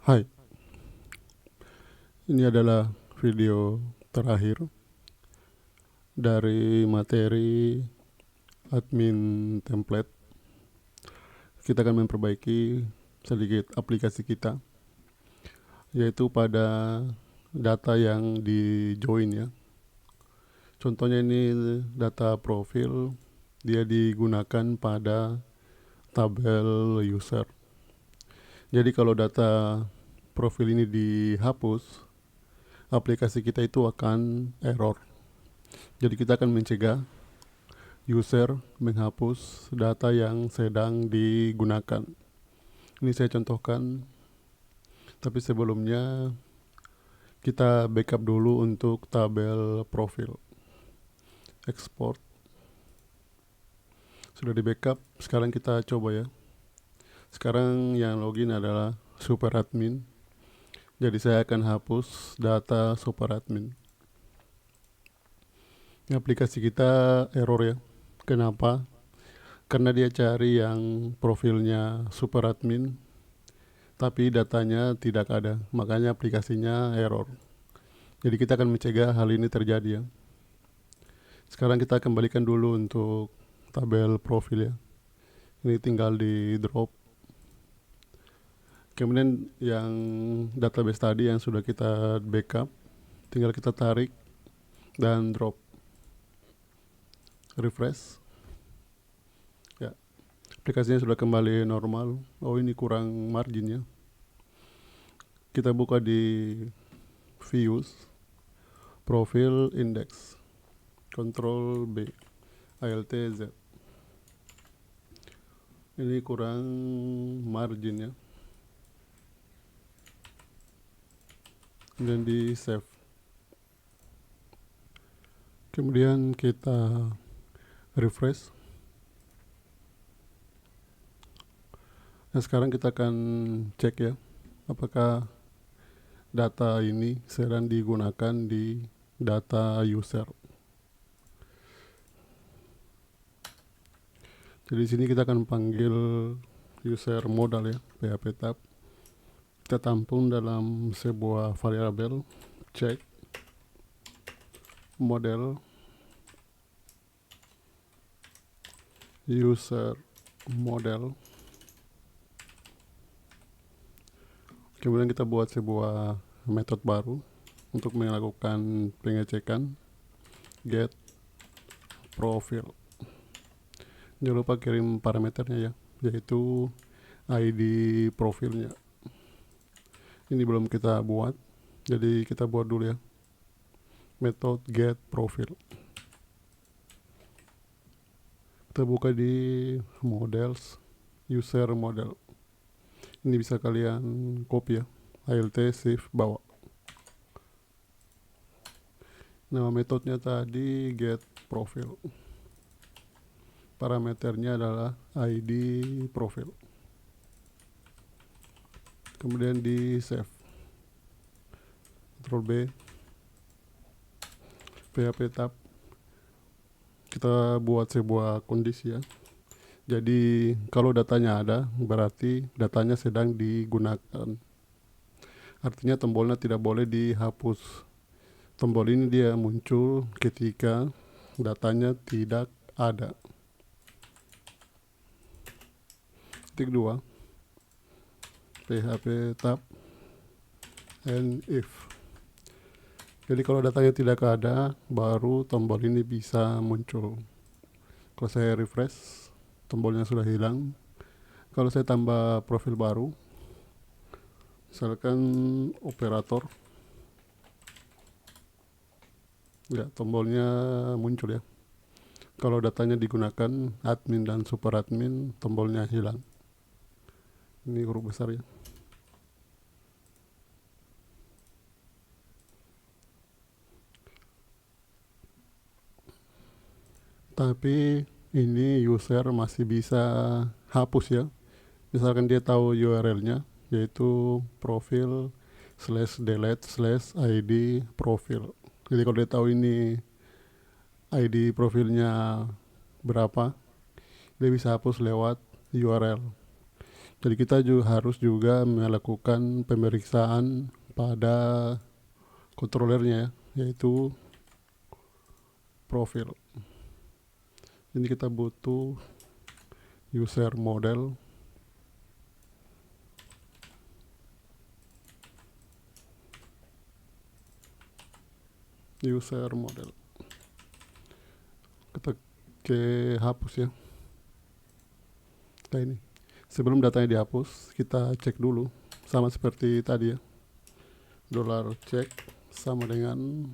Hai, ini adalah video terakhir dari materi admin template. Kita akan memperbaiki sedikit aplikasi kita, yaitu pada data yang di join ya. Contohnya ini data profil, dia digunakan pada tabel user. Jadi kalau data profil ini dihapus, aplikasi kita itu akan error. Jadi kita akan mencegah user menghapus data yang sedang digunakan. Ini saya contohkan, tapi sebelumnya kita backup dulu untuk tabel profil. Export. Sudah di backup, sekarang kita coba ya. Sekarang yang login adalah super admin. Jadi saya akan hapus data super admin. Aplikasi kita error ya. Kenapa? Karena dia cari yang profilnya super admin, tapi datanya tidak ada, makanya aplikasinya error. Jadi kita akan mencegah hal ini terjadi ya. Sekarang kita kembalikan dulu untuk tabel profil ya. Ini tinggal di drop. Kemudian yang database tadi yang sudah kita backup, tinggal kita tarik dan drop. Refresh. Ya, aplikasinya sudah kembali normal. Oh, ini kurang marginnya. Kita buka di views, profil index, Ctrl B, Alt Z. Ini kurang margin ya. Kemudian di save. Kemudian kita refresh. Nah, sekarang kita akan cek ya, apakah data ini sedang digunakan di data user. Jadi di sini kita akan panggil user modal ya, PHP tab. Kita tampung dalam sebuah variabel check model user model. Kemudian kita buat sebuah metode baru untuk melakukan pengecekan get profile. Jangan lupa kirim parameternya ya, yaitu ID profilnya. Ini belum kita buat, jadi kita buat dulu ya, metode get profile. Kita buka di models, user model. Ini bisa kalian copy ya, Alt shift bawa. Nama metodenya tadi get profile. Parameternya adalah ID profile. Kemudian di save. Ctrl B, PHP tab. Kita buat sebuah kondisi ya. Jadi kalau datanya ada, berarti datanya sedang digunakan. Artinya tombolnya tidak boleh dihapus. Tombol ini dia muncul ketika datanya tidak ada. Titik 2, PHP tab and if. Jadi kalau datanya tidak ada, baru tombol ini bisa muncul. Kalau saya refresh, tombolnya sudah hilang. Kalau saya tambah profil baru, misalkan operator, ya tombolnya muncul ya. Kalau datanya digunakan admin dan super admin, tombolnya hilang. Ini huruf besar ya. Tapi ini user masih bisa hapus ya. Misalkan dia tahu URL-nya, yaitu profil /delete/id profil. Jadi kalau dia tahu ini ID profilnya berapa, dia bisa hapus lewat URL. Jadi kita juga harus melakukan pemeriksaan pada controllernya, yaitu profil. Ini kita butuh user model. Kita ke hapus ya. Nah ini, sebelum datanya dihapus, kita cek dulu, sama seperti tadi ya. $check sama dengan,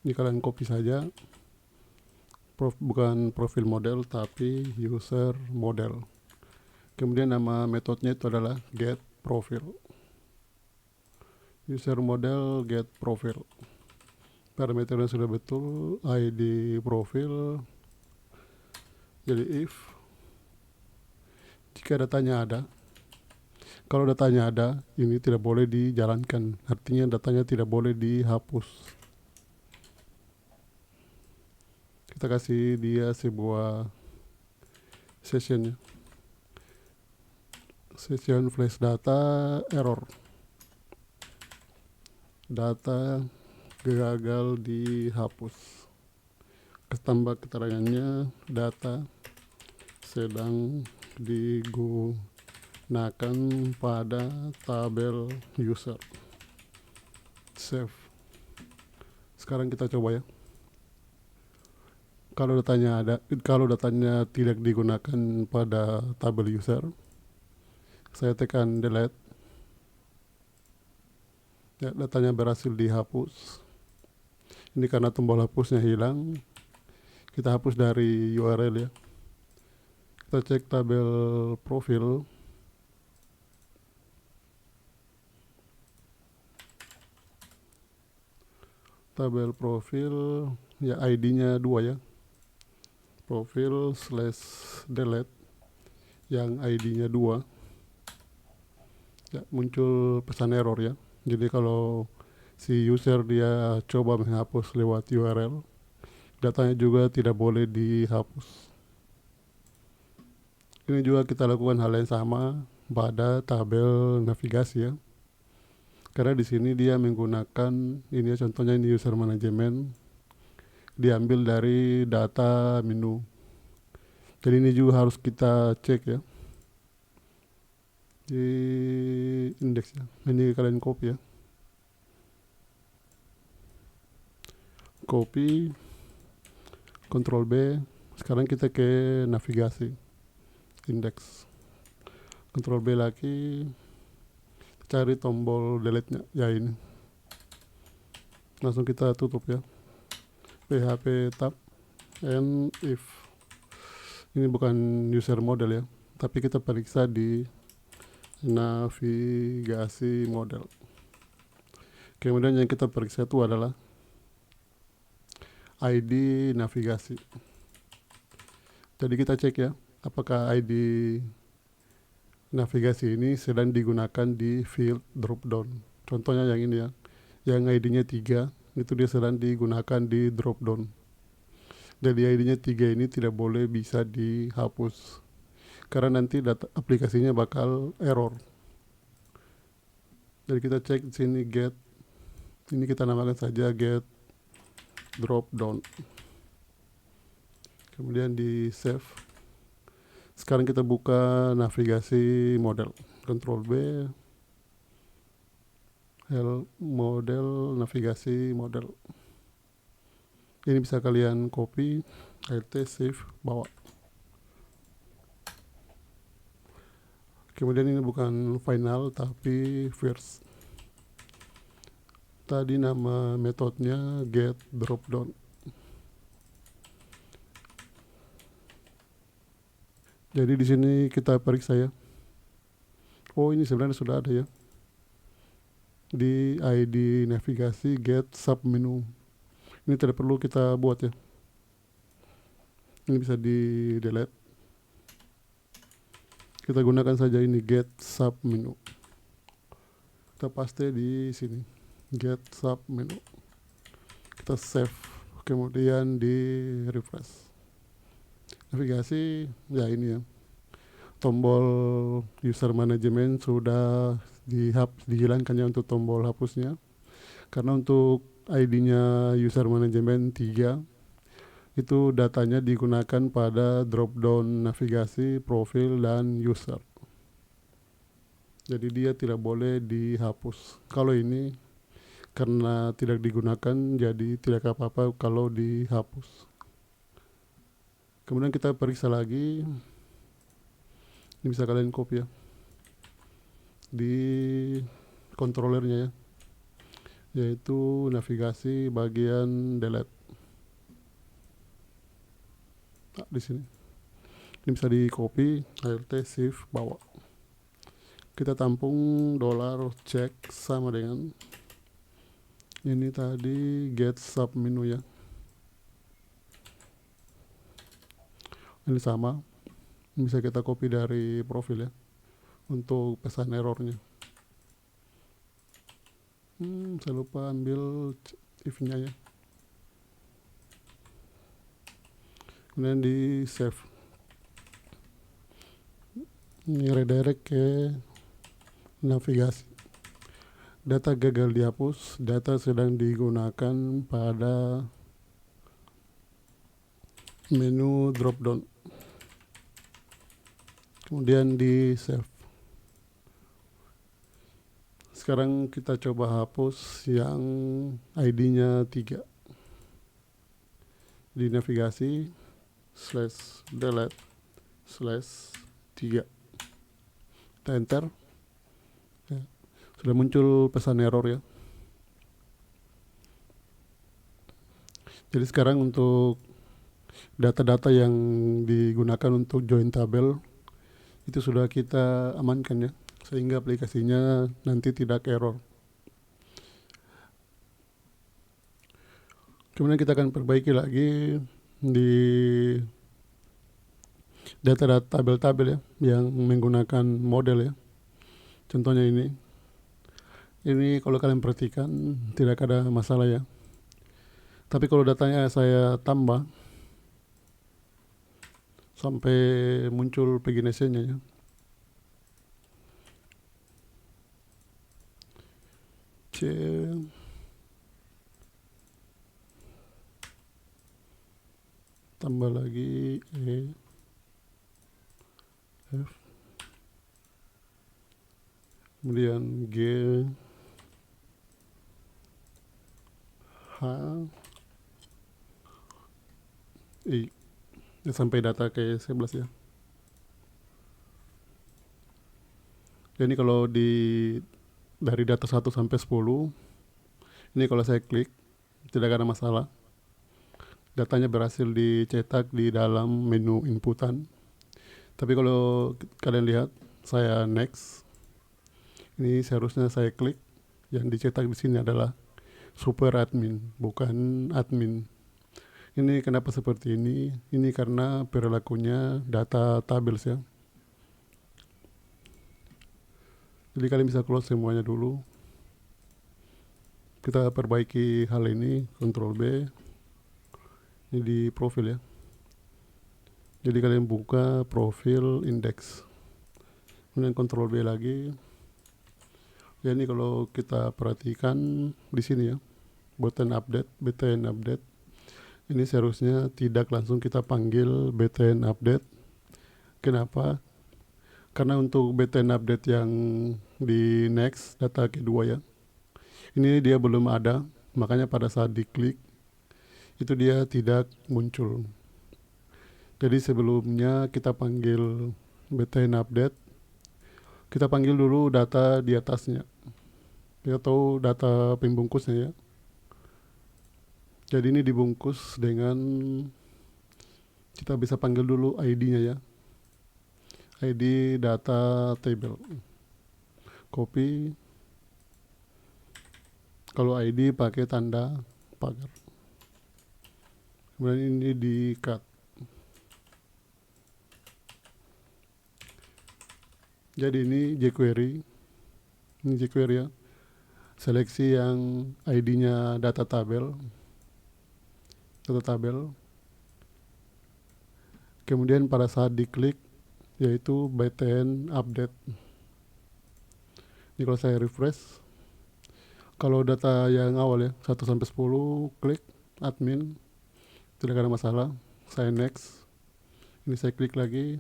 ini kalian copy saja, bukan profil model tapi user model. Kemudian nama metodenya itu adalah get profile. User model get profile. Parameternya sudah betul, ID profil. Jadi if jika datanya ada, kalau datanya ada, ini tidak boleh dijalankan. Artinya datanya tidak boleh dihapus. Kita kasih dia sebuah session ya. Session flash data error. Data gagal dihapus. Tambah keterangannya, data sedang digunakan pada tabel user. Save. Sekarang kita coba ya. Kalau datanya tidak digunakan pada tabel user, saya tekan delete. Ya, datanya berhasil dihapus. Ini karena tombol hapusnya hilang. Kita hapus dari URL ya. Kita cek tabel profil. Tabel profil ya, ID-nya 2 ya. Profil /delete yang ID-nya 2. Ya, muncul pesan error ya. Jadi kalau si user dia coba menghapus lewat URL, datanya juga tidak boleh dihapus. Ini juga kita lakukan hal yang sama pada tabel navigasi ya. Karena di sini dia menggunakan ini ya, contohnya ini user management, diambil dari data menu. Jadi ini juga harus kita cek ya di indeks ya. Ini kalian copy ya. Copy, Ctrl B. Sekarang kita ke navigasi, indeks. Ctrl B lagi, cari tombol delete-nya ya, ini. Langsung kita tutup ya. PHP tab and if. Ini bukan user model ya, tapi kita periksa di navigasi model. Kemudian yang kita periksa itu adalah ID navigasi. Jadi kita cek ya, apakah ID navigasi ini sedang digunakan di field drop down. Contohnya yang ini ya, yang ID-nya 3, itu dia sedang digunakan di drop down. Jadi ID-nya 3 ini tidak boleh bisa dihapus, karena nanti data aplikasinya bakal error. Jadi kita cek di sini get, ini kita namakan saja get drop down. Kemudian di save. Sekarang kita buka navigasi model. Ctrl B, model, navigasi model. Ini bisa kalian copy, Alt save, bawa. Kemudian ini bukan final tapi first. Tadi nama metodenya get drop down. Jadi di sini kita periksa ya. Oh, ini sebenarnya sudah ada ya. Di ID navigasi get submenu. Ini tidak perlu kita buat ya. Ini bisa di delete. Kita gunakan saja ini get submenu. Kita paste di sini. Get submenu. Kita save. Kemudian di refresh. Navigasi ya, ini ya. tombol user management sudah dihilangkan ya untuk tombol hapusnya, karena untuk ID-nya user management 3 itu datanya digunakan pada drop down navigasi, profil, dan user. Jadi dia tidak boleh dihapus. Kalau ini karena tidak digunakan, jadi tidak apa-apa kalau dihapus. Kemudian kita periksa lagi, ini bisa kalian copy ya, di controllernya ya, yaitu navigasi bagian delete. Nah, di sini ini bisa di copy, alt shift bawah. Kita tampung $check sama dengan ini tadi get sub menu ya. Ini sama, bisa kita copy dari profil ya untuk pesan errornya. Saya lupa ambil if-nya ya. Kemudian di save. Ini redirect ke navigasi. Data gagal dihapus, data sedang digunakan pada menu drop down. Kemudian di save. Sekarang kita coba hapus yang ID-nya 3. Di navigasi /delete/3. Kita enter. Ya. Sudah muncul pesan error ya. Jadi sekarang untuk data-data yang digunakan untuk join tabel itu sudah kita amankan ya, sehingga aplikasinya nanti tidak error. Kemudian kita akan perbaiki lagi di data-data tabel-tabel ya yang menggunakan model ya. Contohnya ini kalau kalian perhatikan tidak ada masalah ya. Tapi kalau datanya saya tambah sampai muncul pagination-nya ya. C tambah lagi E F kemudian G H I ya, sampai data ke 11 ya. Jadi kalau dari data 1 sampai 10 ini kalau saya klik tidak ada masalah. Datanya berhasil dicetak di dalam menu inputan. Tapi kalau kalian lihat saya next, ini seharusnya saya klik, yang dicetak di sini adalah super admin, bukan admin. Ini kenapa seperti ini? Ini karena perilakunya data tables ya. Jadi kalian bisa close semuanya dulu. Kita perbaiki hal ini, Ctrl B. Ini di profil ya. Jadi kalian buka profil index. Kemudian Ctrl B lagi. Ya ini kalau kita perhatikan di sini ya, button update. Ini seharusnya tidak langsung kita panggil btn update. Kenapa? Karena untuk btn update yang di next data kedua ya, ini dia belum ada, makanya pada saat diklik itu dia tidak muncul. Jadi sebelumnya kita panggil btn update, kita panggil dulu data di atasnya atau data pembungkusnya ya. Jadi ini dibungkus dengan, kita bisa panggil dulu ID-nya ya, ID data table, copy. Kalau ID pakai tanda pagar. Kemudian ini di cut. Jadi ini jQuery. Ini jQuery ya. Seleksi yang ID-nya data tabel. Kemudian pada saat diklik yaitu BTN update. Ini kalau saya refresh, kalau data yang awal ya 1 sampai 10 klik admin, tidak ada masalah. Saya next, ini saya klik lagi,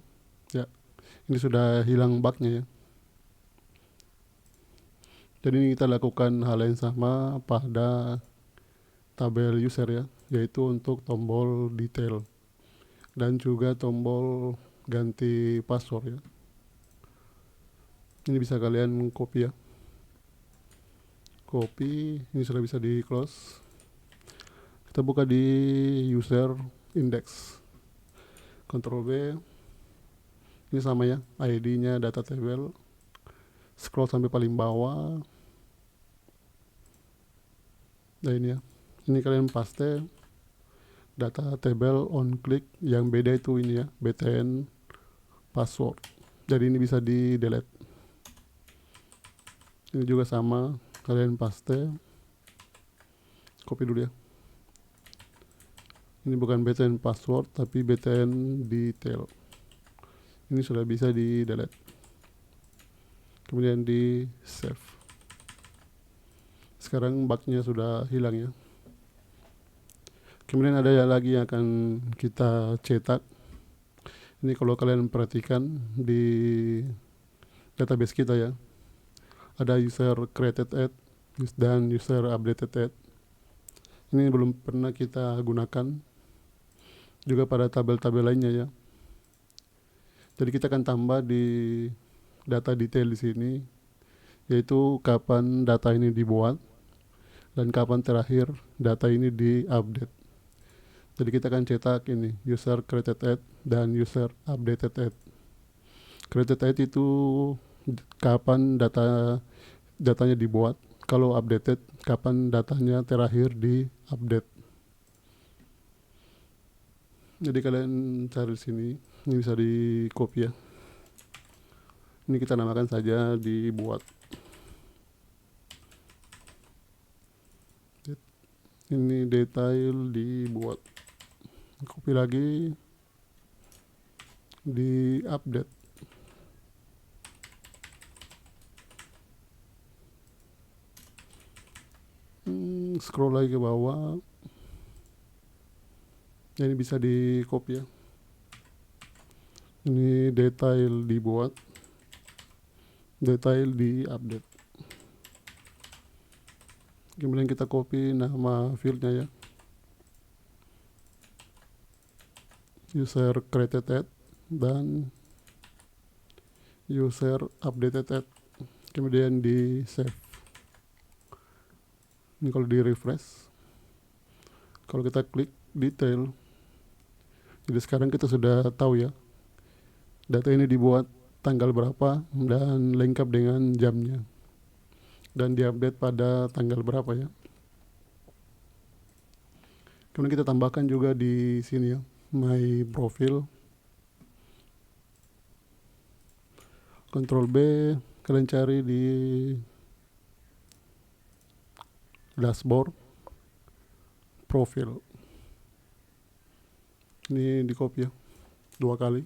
ya ini sudah hilang bugnya ya. Jadi ini kita lakukan hal yang sama pada tabel user ya, yaitu untuk tombol detail dan juga tombol ganti password ya. Ini bisa kalian copy ya, copy. Ini sudah bisa di close. Kita buka di user index, Ctrl B. Ini sama ya, ID-nya data table. Scroll sampai paling bawah. Nah ini ya, ini kalian paste data table on click. Yang beda itu ini ya, BTN password. Jadi ini bisa di delete. Ini juga sama, kalian paste, copy dulu ya. Ini bukan BTN password tapi BTN detail. Ini sudah bisa di delete. Kemudian di save. Sekarang bugnya sudah hilang ya. Kemudian ada lagi yang akan kita cetak. Ini kalau kalian perhatikan di database kita ya, ada user created add dan user updated add. Ini belum pernah kita gunakan juga pada tabel-tabel lainnya ya. Jadi kita akan tambah di data detail di sini, yaitu kapan data ini dibuat dan kapan terakhir data ini diupdate. Jadi kita akan cetak ini user created add dan user updated add. Created add itu kapan datanya dibuat, kalau updated kapan datanya terakhir diupdate. Jadi kalian cari di sini, ini bisa di copy ya. Ini kita namakan saja dibuat. Ini detail dibuat. Copy lagi, di update. Scroll lagi ke bawah. Ini bisa di copy ya. Ini detail dibuat, detail di update. Kemudian kita copy nama fieldnya ya, user created add dan user updated add. Kemudian di save. Ini kalau di refresh, kalau kita klik detail, jadi sekarang kita sudah tahu ya, data ini dibuat tanggal berapa dan lengkap dengan jamnya, dan diupdate pada tanggal berapa ya. Kemudian kita tambahkan juga di sini ya, my profile. Ctrl B, kalian cari di dashboard, profile. Ini di copy ya, 2 kali.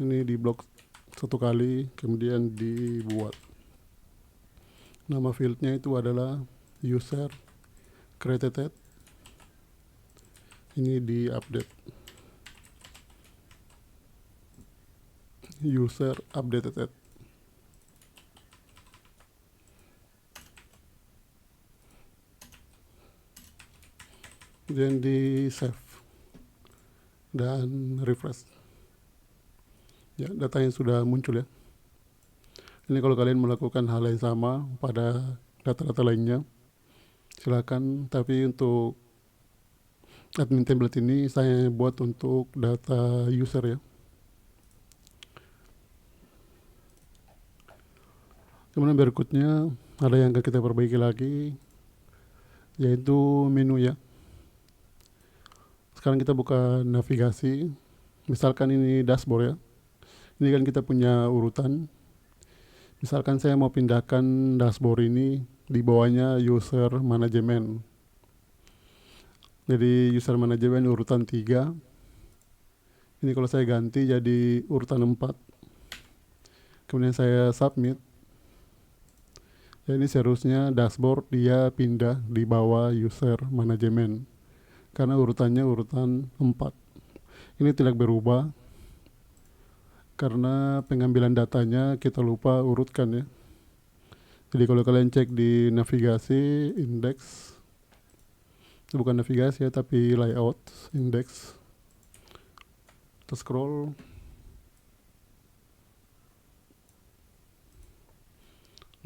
Ini di blok 1 kali, kemudian dibuat. Nama fieldnya itu adalah user created add. Ini di update, user updated add. Kemudian di save dan refresh ya, datanya sudah muncul ya. Ini kalau kalian melakukan hal yang sama pada data-data lainnya, silakan. Tapi untuk admin template ini saya buat untuk data user ya. Kemudian berikutnya ada yang akan kita perbaiki lagi, yaitu menu ya. Sekarang kita buka navigasi. Misalkan ini dashboard ya. Ini kan kita punya urutan. Misalkan saya mau pindahkan dashboard ini, di bawahnya user management. Jadi user management urutan 3. Ini kalau saya ganti jadi urutan 4, kemudian saya submit, ya ini seharusnya dashboard dia pindah di bawah user manajemen karena urutannya urutan 4. Ini tidak berubah karena pengambilan datanya kita lupa urutkan ya. Jadi kalau kalian cek di navigasi indeks, bukan navigasi ya tapi layout indeks, kita scroll,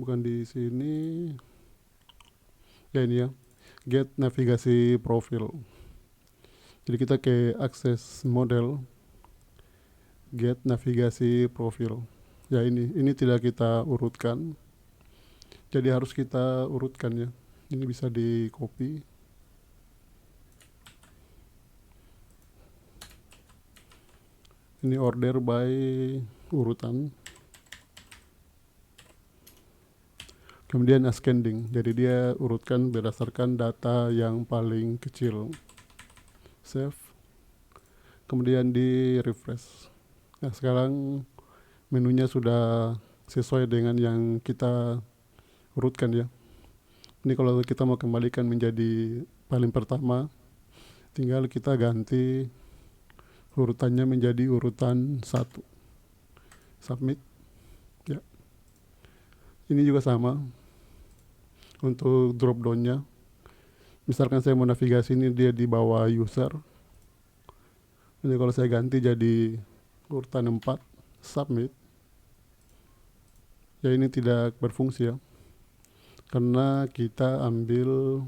bukan di sini ya, ini ya, get navigasi profil. Jadi kita ke akses model, get navigasi profil. Ya ini tidak kita urutkan, jadi harus kita urutkan ya. Ini bisa di copy, ini order by urutan, kemudian ascending, jadi dia urutkan berdasarkan data yang paling kecil. Save, kemudian di refresh. Nah sekarang menunya sudah sesuai dengan yang kita urutkan ya. Ini kalau kita mau kembalikan menjadi paling pertama, tinggal kita ganti urutannya menjadi urutan 1. Submit ya. Ini juga sama untuk drop downnya. Misalkan saya mau navigasi, ini dia di bawah user. Ini kalau saya ganti jadi urutan 4, submit, ya ini tidak berfungsi ya, karena kita ambil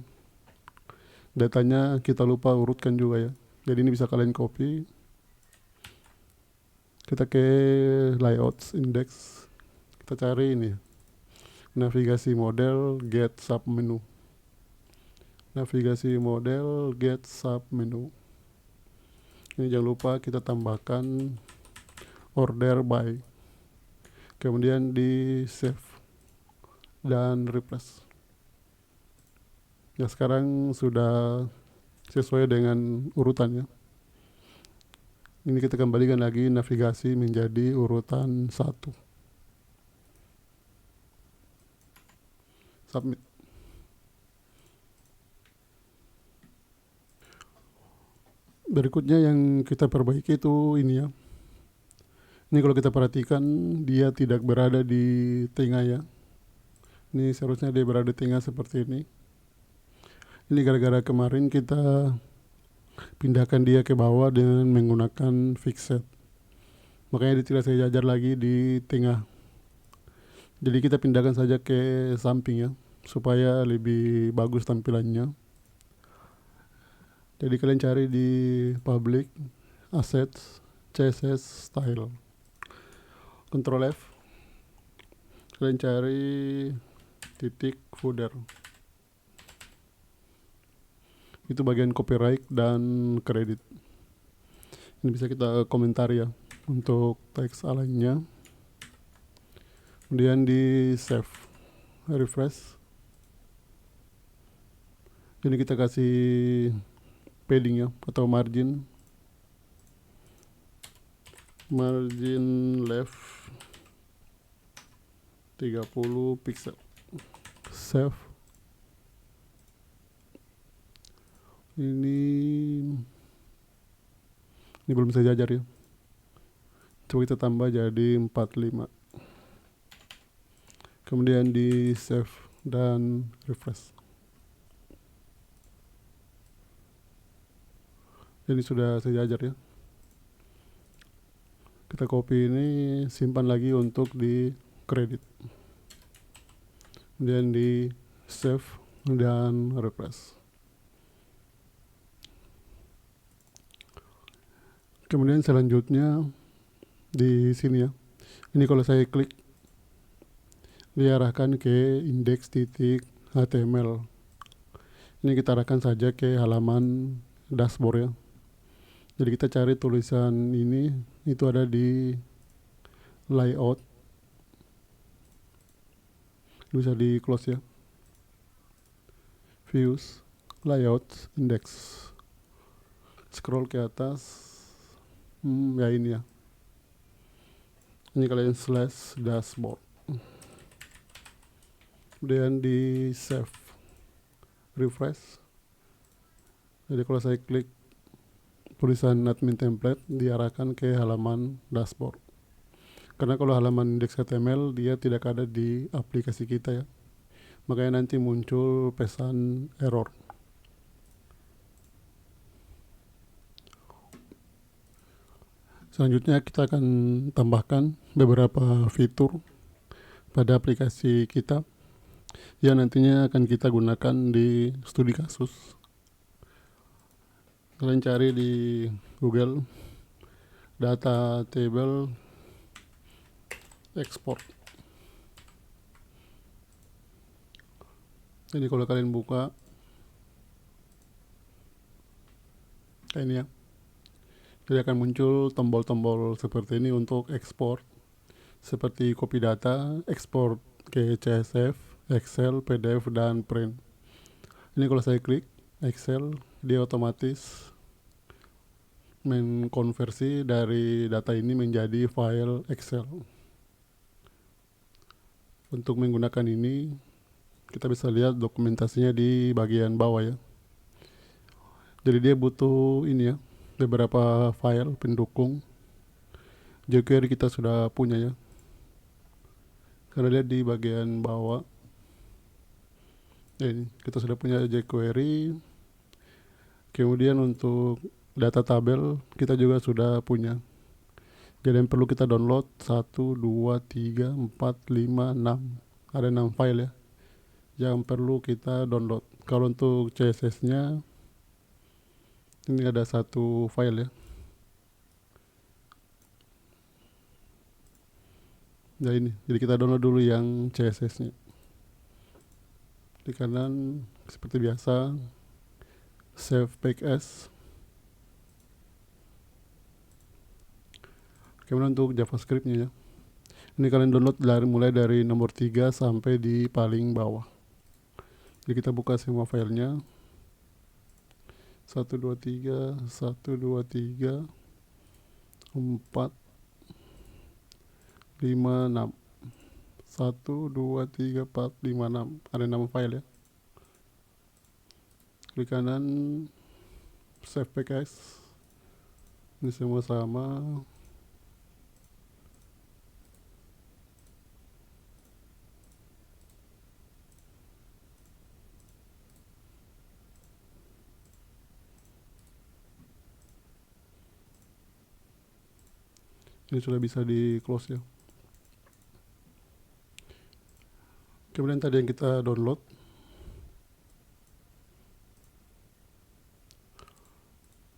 datanya kita lupa urutkan juga ya. Jadi ini bisa kalian copy, kita ke layouts index, kita cari ini navigasi model get sub menu, navigasi model get sub menu. Ini jangan lupa kita tambahkan order by, kemudian di save dan refresh. Ya sekarang sudah sesuai dengan urutannya. Ini kita kembalikan lagi navigasi menjadi urutan 1. Submit. Berikutnya yang kita perbaiki itu ini ya. Ini kalau kita perhatikan dia tidak berada di tengah ya. Ini seharusnya dia berada di tengah seperti ini. Ini gara-gara kemarin kita pindahkan dia ke bawah dengan menggunakan fixed. Makanya dia tidak saya jajar lagi di tengah. Jadi kita pindahkan saja ke samping ya, supaya lebih bagus tampilannya. Jadi kalian cari di public, assets, CSS, style. Ctrl F. Kalian cari titik footer. Itu bagian copyright dan kredit. Ini bisa kita komentari ya untuk teks align-nya. Kemudian di save, refresh. Ini kita kasih padding ya atau margin left 30 pixel. Save. Ini belum saya jajar ya. Coba kita tambah jadi 45. Kemudian di save dan refresh. Jadi sudah saya jajar ya. Kita copy ini, simpan lagi untuk di kredit. Kemudian di save dan refresh. Kemudian selanjutnya di sini ya. Ini kalau saya klik diarahkan ke index.html. Ini kita arahkan saja ke halaman dashboard ya. Jadi kita cari tulisan ini, itu ada di layout. Bisa di close ya. Views, layout, index. Scroll ke atas. Ya ini ya, ini kalian slash dashboard, kemudian di save, refresh. Jadi kalau saya klik tulisan admin template, diarahkan ke halaman dashboard. Karena kalau halaman index.html dia tidak ada di aplikasi kita ya, makanya nanti muncul pesan error. Selanjutnya kita akan tambahkan beberapa fitur pada aplikasi kita yang nantinya akan kita gunakan di studi kasus. Kalian cari di Google data table export. Jadi kalau kalian buka kayak ini ya, jadi akan muncul tombol-tombol seperti ini untuk ekspor, seperti copy data, ekspor ke CSV, Excel, PDF, dan print. Ini kalau saya klik Excel, dia otomatis mengkonversi dari data ini menjadi file Excel. Untuk menggunakan ini, kita bisa lihat dokumentasinya di bagian bawah ya. Jadi dia butuh ini ya, beberapa file pendukung. jQuery kita sudah punya ya. Karena lihat di bagian bawah, ini kita sudah punya jQuery. Kemudian untuk data tabel kita juga sudah punya. Jadi yang perlu kita download 1, 2, 3, 4, 5, 6. Ada 6 file ya yang perlu kita download. Kalau untuk CSS-nya ini ada 1 file ya. Nah ini, jadi kita download dulu yang CSS-nya. Di kanan seperti biasa, save pack as. Kemudian untuk JavaScript-nya ya. Ini kalian download mulai dari nomor 3 sampai di paling bawah. Jadi kita buka semua filenya. 1, 2, 3, 1, 2, 3, 4, 5, 6. 1, 2, 3, 4, 5, 6. Ada 6 file ya. Klik kanan, save package. Ini semua sama. Ini sudah bisa di close ya. Kemudian tadi yang kita download,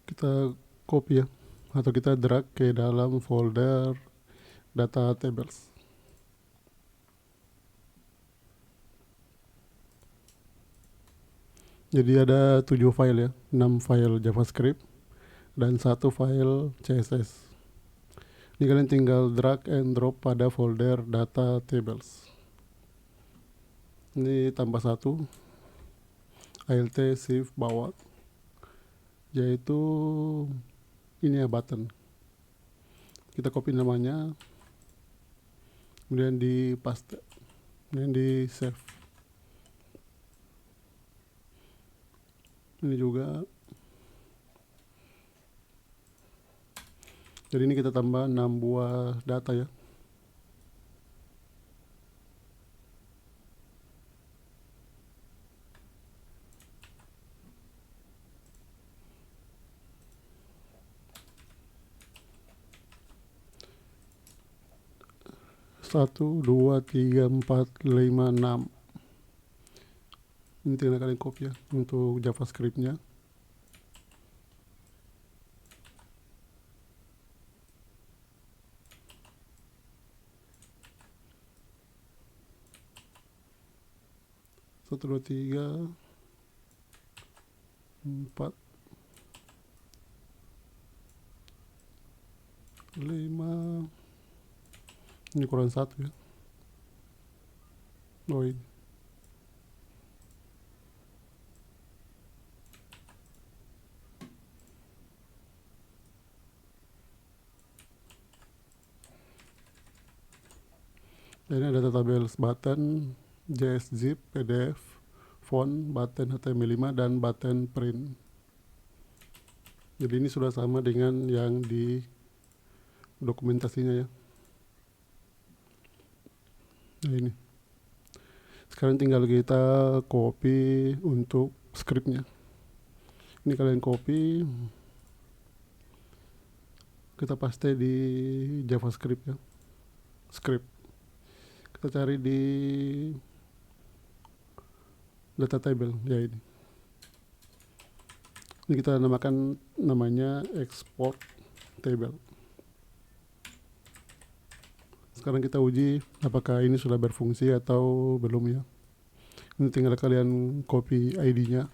kita copy ya, atau kita drag ke dalam folder data tables. Jadi ada 7 file ya, 6 file JavaScript dan 1 file CSS. Ini kalian tinggal drag and drop pada folder data tables. Ini tambah 1, alt shift bawah, yaitu ini ya, button. Kita copy namanya, kemudian di paste, kemudian di save. Ini juga. Jadi ini kita tambah 6 buah data ya. Satu, dua, tiga, empat, lima, 6. Ini tinggal kalian copy ya untuk JavaScript-nya. Satu, dua, tiga, 4, 5. Ini kurang 1 ya. Oh ini. Ini ada database button, JSZip, PDF, font, button HTML5, dan button print. Jadi ini sudah sama dengan yang di dokumentasinya ya. Nah ini. Sekarang tinggal kita copy untuk scriptnya. Ini kalian copy, kita paste di JavaScript ya. Script. Kita cari di data table ya ini. Ini kita namakan namanya export table. Sekarang kita uji apakah ini sudah berfungsi atau belum ya. Ini tinggal kalian copy ID-nya.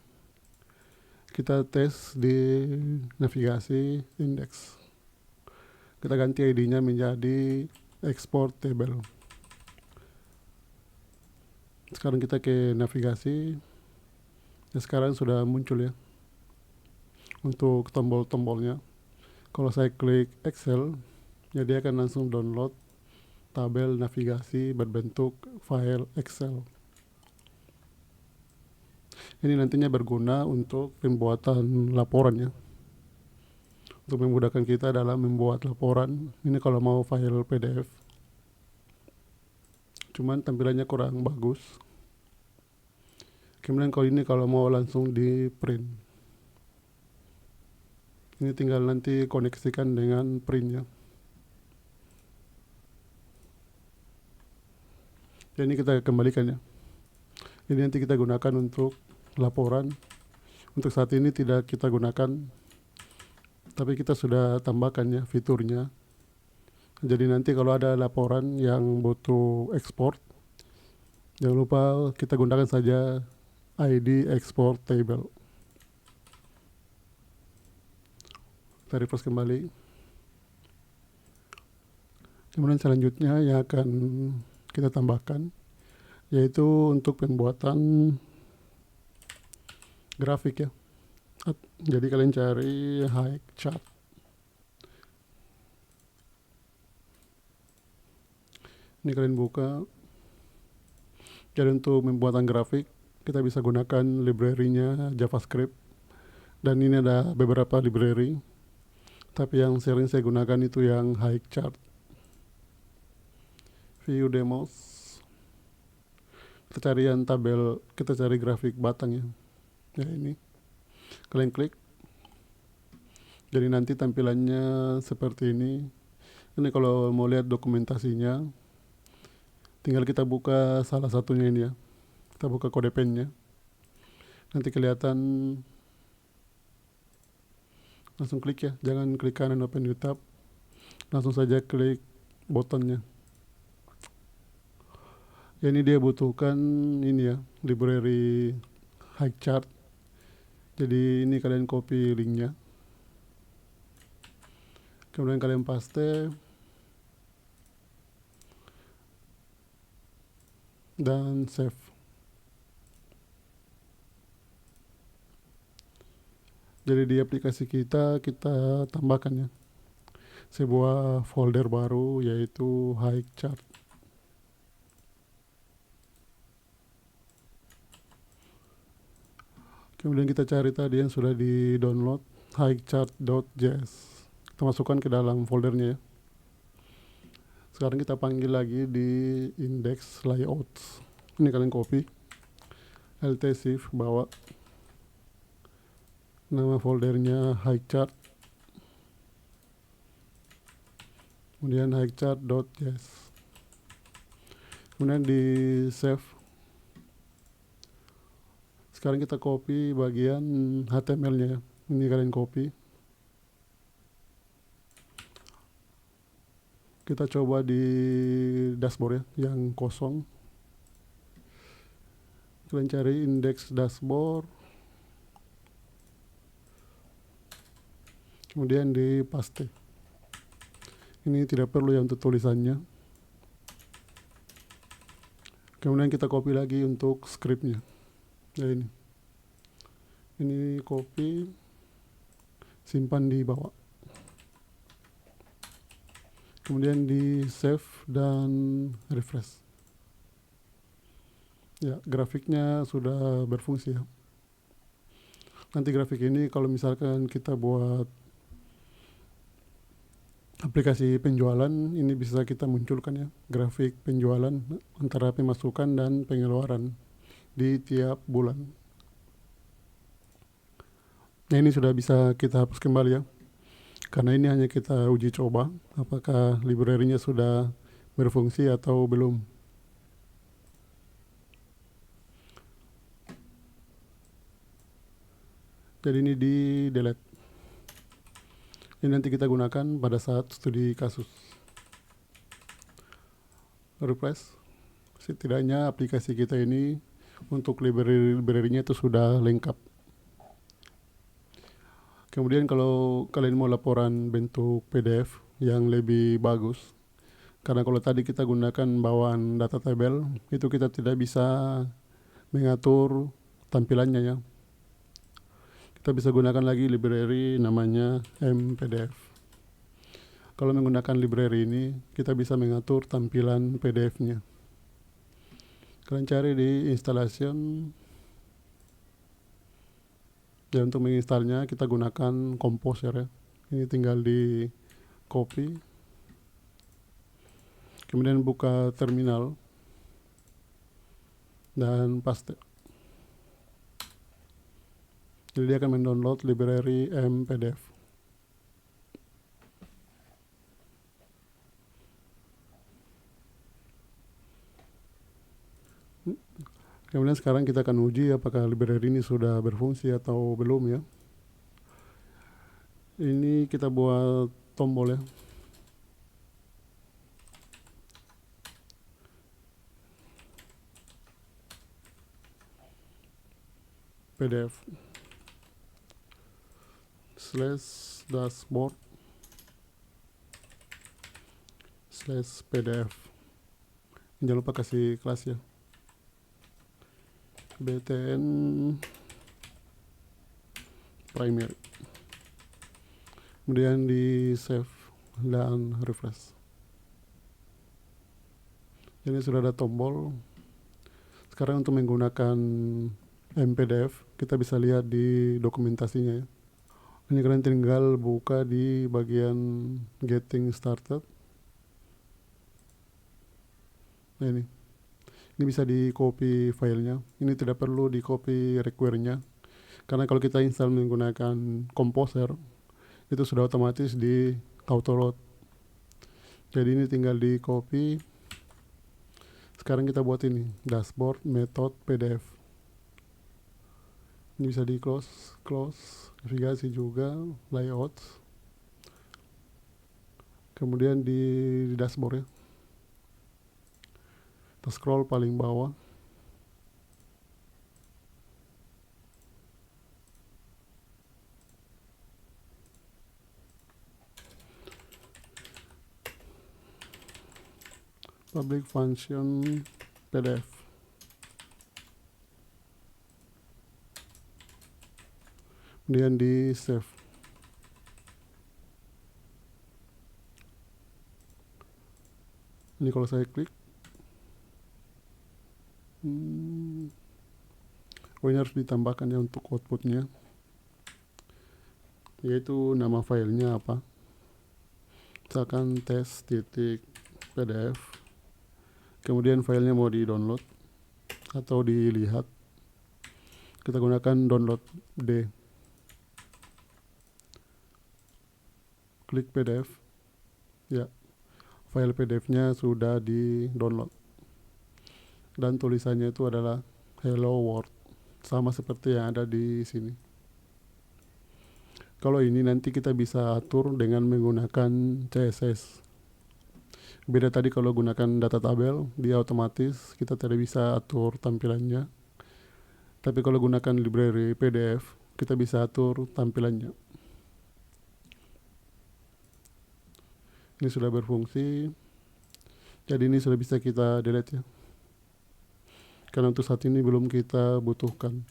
Kita tes di navigasi index. Kita ganti ID-nya menjadi export table. Sekarang kita ke navigasi. Ya, sekarang sudah muncul ya untuk tombol-tombolnya. Kalau saya klik Excel, ya dia akan langsung download tabel navigasi berbentuk file Excel. Ini nantinya berguna untuk pembuatan laporan ya, untuk memudahkan kita dalam membuat laporan. Ini kalau mau file PDF, cuman tampilannya kurang bagus. Kemudian kalau ini kalau mau langsung di print, ini tinggal nanti koneksikan dengan printnya. Ya, ini kita kembalikan ya. Ini nanti kita gunakan untuk laporan. Untuk saat ini tidak kita gunakan, tapi kita sudah tambahkan ya fiturnya. Jadi nanti kalau ada laporan yang butuh ekspor, jangan lupa kita gunakan saja ID export table. Kita refresh kembali. Kemudian selanjutnya yang akan kita tambahkan yaitu untuk pembuatan grafik ya. Jadi kalian cari high chart. Ini kalian buka. Jadi untuk pembuatan grafik kita bisa gunakan library-nya JavaScript. Dan ini ada beberapa library, tapi yang sering saya gunakan itu yang high chart. View demos. Kita cari yang tabel, kita cari grafik batang ya. Ya ini. Kalian klik. Jadi nanti tampilannya seperti ini. Ini kalau mau lihat dokumentasinya, tinggal kita buka salah satunya ini ya. Kita buka kode pennya. Nanti kelihatan, langsung klik ya. Jangan klik kanan open new tab. Langsung saja klik buttonnya. Ya, ini dia butuhkan ini ya, library high chart. Jadi ini kalian copy linknya. Kemudian kalian paste. Dan save. Jadi di aplikasi kita tambahkan ya sebuah folder baru yaitu high chart. Kemudian kita cari tadi yang sudah di download highchart.js. Kita masukkan ke dalam foldernya ya. Sekarang kita panggil lagi di index layouts. Ini kalian copy, Alt Shift bawa nama foldernya highchart, kemudian highchart.js, kemudian di save. Sekarang kita copy bagian HTML-nya ya. Ini kalian copy. Kita coba di dashboard ya, yang kosong. Kalian cari index dashboard. Kemudian di paste. Ini tidak perlu ya untuk tulisannya. Kemudian kita copy lagi untuk scriptnya. Ya ini copy, simpan di bawah. kemudian di save dan refresh. Ya, grafiknya sudah berfungsi ya. Nanti grafik ini kalau misalkan kita buat aplikasi penjualan, ini bisa kita munculkan ya, grafik penjualan antara pemasukan dan pengeluaran di tiap bulan. Nah, ini sudah bisa kita hapus kembali ya, karena ini hanya kita uji coba apakah library-nya sudah berfungsi atau belum. Jadi ini di delete. Ini nanti kita gunakan pada saat studi kasus. Refresh. Setidaknya aplikasi kita ini untuk library-nya itu sudah lengkap. Kemudian kalau kalian mau laporan bentuk PDF yang lebih bagus, karena kalau tadi kita gunakan bawaan data tabel, itu kita tidak bisa mengatur tampilannya ya. Kita bisa gunakan lagi library namanya MPDF. Kalau menggunakan library ini, kita bisa mengatur tampilan PDF-nya. Kalian cari di installation. Ya, untuk menginstalnya kita gunakan Composer ya. Ini tinggal di copy. Kemudian buka terminal dan paste. Jadi dia akan mendownload library MPDF. Kemudian sekarang kita akan uji apakah library ini sudah berfungsi atau belum ya. Ini kita buat tombol ya. PDF /dashboard /pdf. Jangan lupa kasih kelas ya. BTN primary. Kemudian di save dan refresh. Jadi sudah ada tombol. Sekarang untuk menggunakan MPDF kita bisa lihat di dokumentasinya ya. Ini kalian tinggal buka di bagian getting started. Nah, ini bisa di copy filenya. Ini tidak perlu di copy require-nya, karena kalau kita install menggunakan Composer itu sudah otomatis di autoload. Jadi ini tinggal di copy. Sekarang kita buat ini dashboard method PDF. Ini bisa di close, navigasi juga, layout. Kemudian di dashboard ya. Kita scroll paling bawah. Public function PDF. Kemudian di save. Ini kalau saya klik, ini harus ditambahkan ya untuk outputnya, yaitu nama filenya apa, misalkan test.pdf. Kemudian filenya mau di download atau dilihat, kita gunakan download D. Klik PDF ya, file PDF-nya sudah di download dan tulisannya itu adalah hello world, sama seperti yang ada di sini. Kalau ini nanti kita bisa atur dengan menggunakan CSS. Beda tadi kalau gunakan data tabel, dia otomatis kita tidak bisa atur tampilannya. Tapi kalau gunakan library PDF, kita bisa atur tampilannya. Ini sudah berfungsi. Jadi ini sudah bisa kita delete ya, karena untuk saat ini belum kita butuhkan.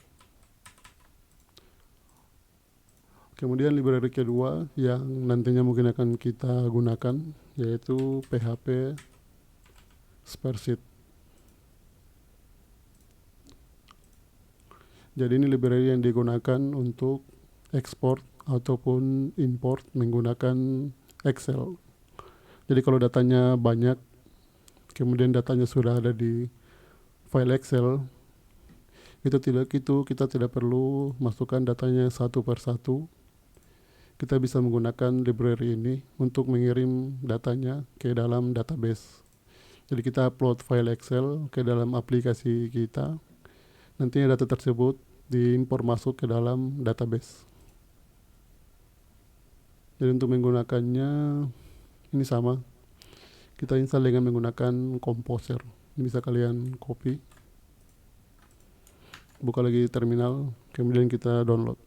Kemudian library kedua yang nantinya mungkin akan kita gunakan yaitu PHP Spareshit. Jadi ini library yang digunakan untuk ekspor ataupun import menggunakan Excel. Jadi kalau datanya banyak, kemudian datanya sudah ada di file Excel, kita tidak perlu masukkan datanya satu per satu. Kita bisa menggunakan library ini untuk mengirim datanya ke dalam database. Jadi kita upload file Excel ke dalam aplikasi kita. Nantinya data tersebut diimpor masuk ke dalam database. Jadi untuk menggunakannya ini sama. Kita install dengan menggunakan Composer. Ini bisa kalian copy. Buka lagi terminal, kemudian kita download.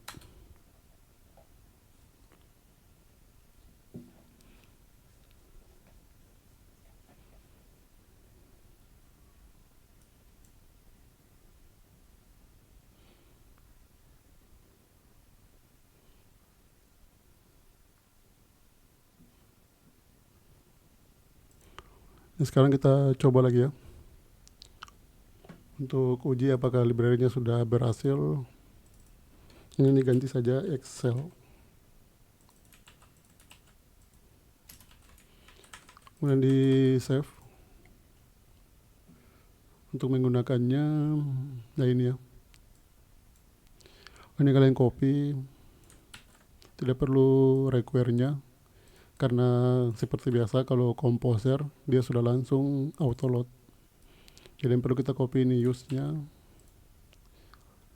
Nah, sekarang kita coba lagi ya. Untuk uji apakah library-nya sudah berhasil. Ini diganti saja Excel. Kemudian di save. Untuk menggunakannya, nah ini ya. Ini kalian copy. Tidak perlu require-nya. Karena seperti biasa kalau Composer dia sudah langsung auto load. Jadi yang perlu kita copy ini use-nya.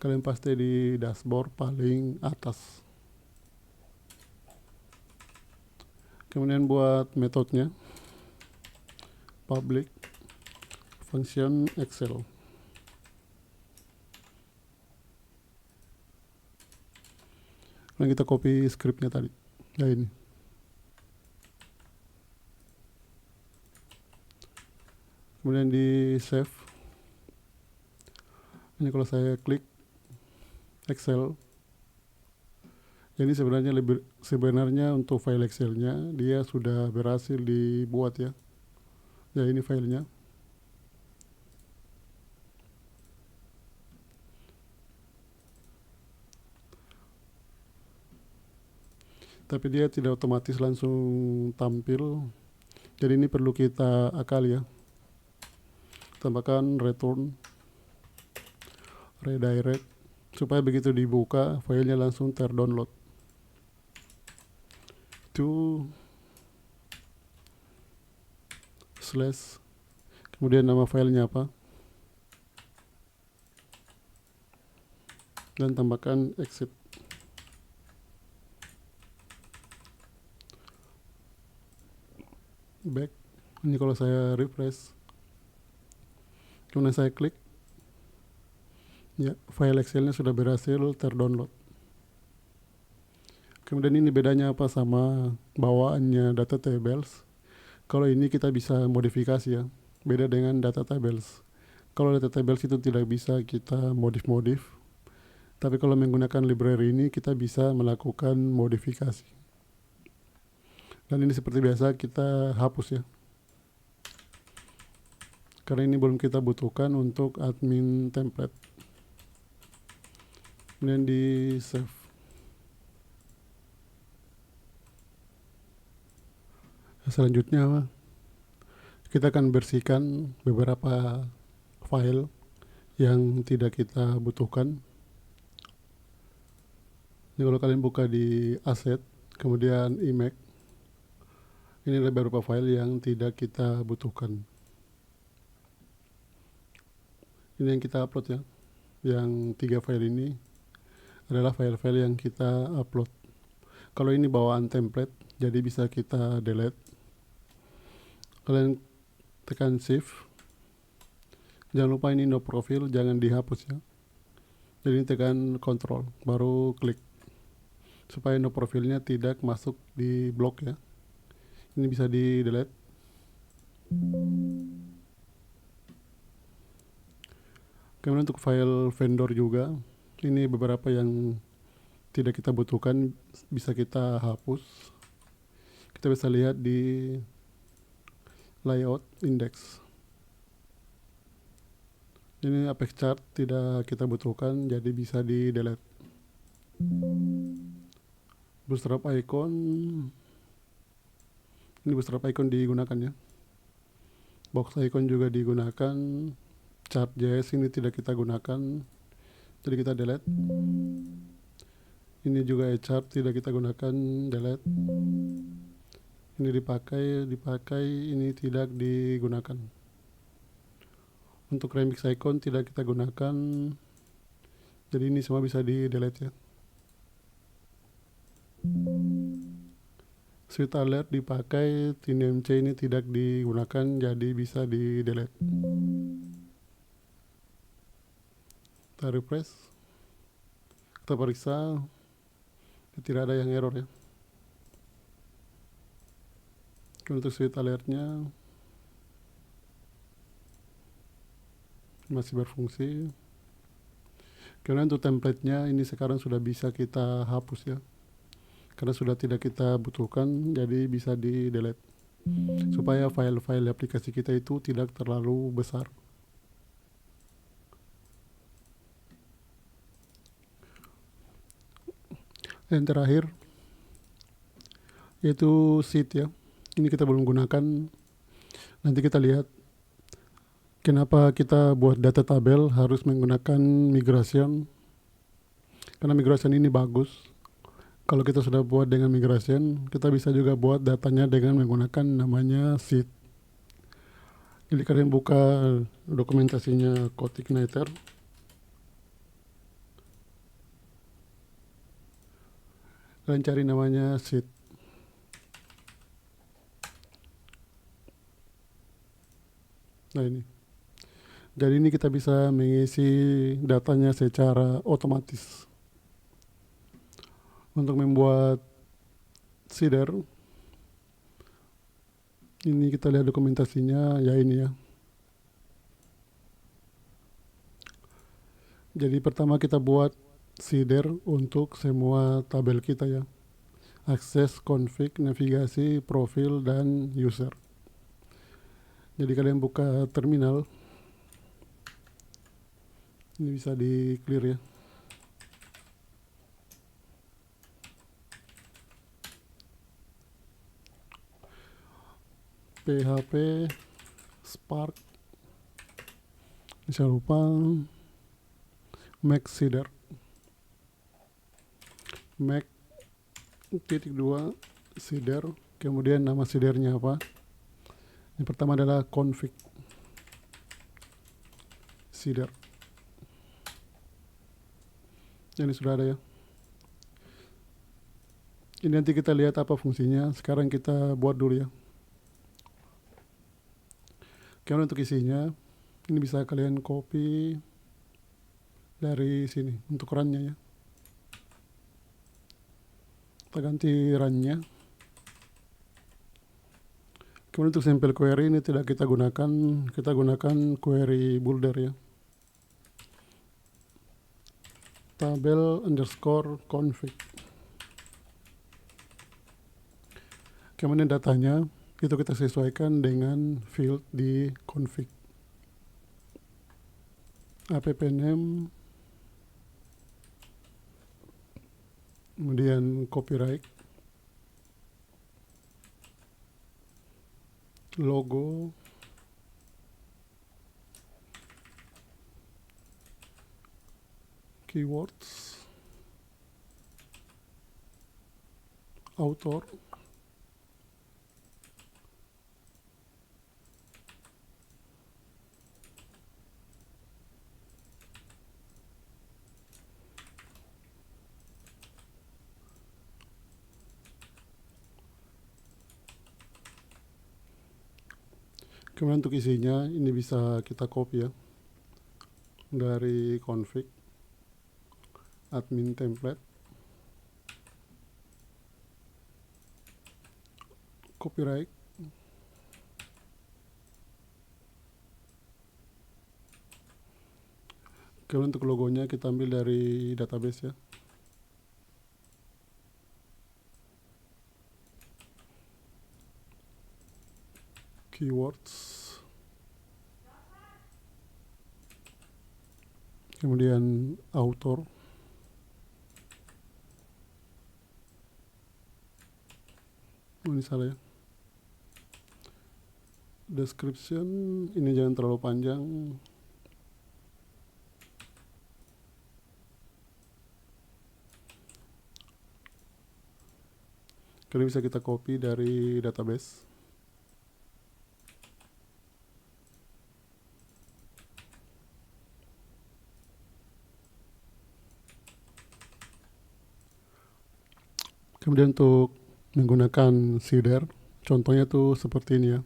Kalian paste di dashboard paling atas. Kemudian buat metodenya public function Excel. Kemudian kita copy scriptnya tadi. Ya ini. Kemudian di save. Ini kalau saya klik Excel, ini sebenarnya untuk file Excelnya dia sudah berhasil dibuat ya. Ya ini filenya. Tapi dia tidak otomatis langsung tampil. Jadi ini perlu kita akal ya. Tambahkan return, redirect, supaya begitu dibuka filenya langsung terdownload. To slash, kemudian nama filenya apa, dan tambahkan exit. Back. Ini kalau saya refresh, kemudian saya klik, ya file Excelnya sudah berhasil terdownload. Kemudian ini bedanya apa sama bawaannya data tables. Kalau ini kita bisa modifikasi ya, beda dengan data tables. Kalau data tables itu tidak bisa kita modif-modif, tapi kalau menggunakan library ini kita bisa melakukan modifikasi. Dan ini seperti biasa kita hapus ya, karena ini belum kita butuhkan untuk admin template. Kemudian di save. Selanjutnya kita akan bersihkan beberapa file yang tidak kita butuhkan. Ini kalau kalian buka di asset, kemudian image, ini ada beberapa file yang tidak kita butuhkan. Ini yang kita upload ya. Yang 3 file ini adalah file-file yang kita upload. Kalau ini bawaan template, jadi bisa kita delete. Kalian tekan shift. Jangan lupa ini no profile, jangan dihapus ya. Jadi tekan control, baru klik. Supaya no profilnya tidak masuk di blok ya. Ini bisa di delete. Kemudian untuk file vendor juga, ini beberapa yang tidak kita butuhkan bisa kita hapus. Kita bisa lihat di layout index. Ini Apex chart tidak kita butuhkan, jadi bisa di delete. Bootstrap icon, ini bootstrap icon digunakan ya. Box icon juga digunakan. Chart.js ini tidak kita gunakan, jadi kita delete. Ini juga chart tidak kita gunakan, delete. Ini dipakai, ini tidak digunakan. Untuk remix icon tidak kita gunakan, jadi ini semua bisa di delete ya. Switch alert dipakai, tnmc ini tidak digunakan, jadi bisa di delete. Kita refresh, kita periksa, tidak ada yang error ya. Untuk switch alertnya masih berfungsi. Kemudian untuk template-nya ini sekarang sudah bisa kita hapus ya, karena sudah tidak kita butuhkan, jadi bisa di delete supaya file-file aplikasi kita itu tidak terlalu besar. Dan terakhir yaitu sheet ya, ini kita belum gunakan. Nanti kita lihat kenapa kita buat data tabel harus menggunakan migration, karena migration ini bagus. Kalau kita sudah buat dengan migration, kita bisa juga buat datanya dengan menggunakan namanya sheet. Jadi kalian buka dokumentasinya CodeIgniter. Kalian cari namanya sheet. Nah ini. Jadi ini kita bisa mengisi datanya secara otomatis. Untuk membuat seeder, ini kita lihat dokumentasinya ya ini ya. Jadi pertama kita buat seeder untuk semua tabel kita ya. Akses, config, navigasi, profil, dan user. Jadi kalian buka terminal. Ini bisa di clear ya. PHP Spark, jangan lupa make seeder, make _2 seeder, kemudian nama seedernya apa. Yang pertama adalah config seeder. Ini sudah ada ya. Ini nanti kita lihat apa fungsinya. Sekarang kita buat dulu ya. Kemudian untuk isinya, ini bisa kalian copy dari sini untuk run-nya ya. Kita ganti run-nya. Kemudian untuk sample query ini tidak kita gunakan query builder ya. Tabel underscore config. Kemudian datanya itu kita sesuaikan dengan field di config. App name, kemudian copyright, logo, keywords, author, kemudian untuk isinya ini bisa kita copy ya dari config, admin template, copyright, kemudian untuk logonya kita ambil dari database ya. keywords, kemudian author, ini salah ya, description, ini jangan terlalu panjang, karena bisa kita copy dari database. Kemudian untuk menggunakan seeder, contohnya tuh seperti ini ya.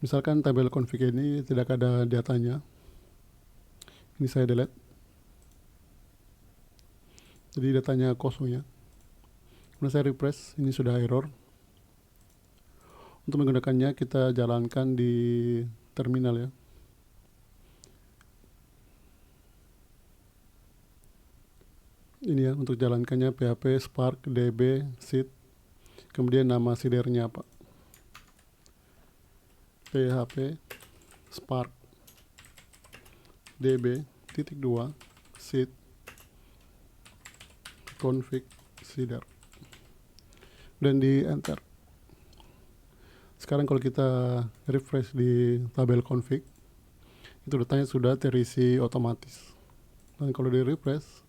Misalkan tabel config ini tidak ada datanya. Ini saya delete. Jadi datanya kosong ya. Kemudian saya refresh, ini sudah error. Untuk menggunakannya kita jalankan di terminal ya. Ini ya, untuk jalankannya php spark db seed, kemudian nama seedernya apa, php spark db titik 2 seed config seeder, dan di enter. Sekarang kalau kita refresh di tabel config, itu datanya sudah terisi otomatis. Dan kalau di refresh,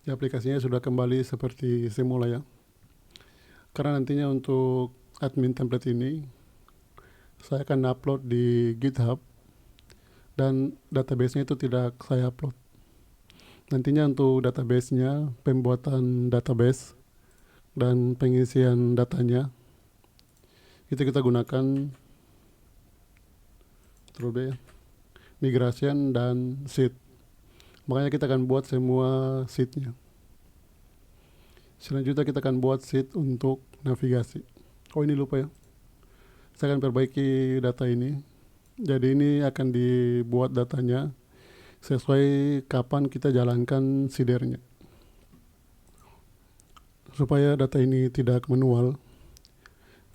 ya, aplikasinya sudah kembali seperti semula ya. Karena nantinya untuk admin template ini saya akan upload di GitHub, dan database-nya itu tidak saya upload. Nantinya untuk database-nya, pembuatan database dan pengisian datanya itu kita gunakan migration dan seed. Makanya kita akan buat semua seednya. Selanjutnya kita akan buat seed untuk navigasi. Oh, ini lupa ya, saya akan perbaiki data ini. Jadi ini akan dibuat datanya sesuai kapan kita jalankan seedernya. Supaya data ini tidak manual,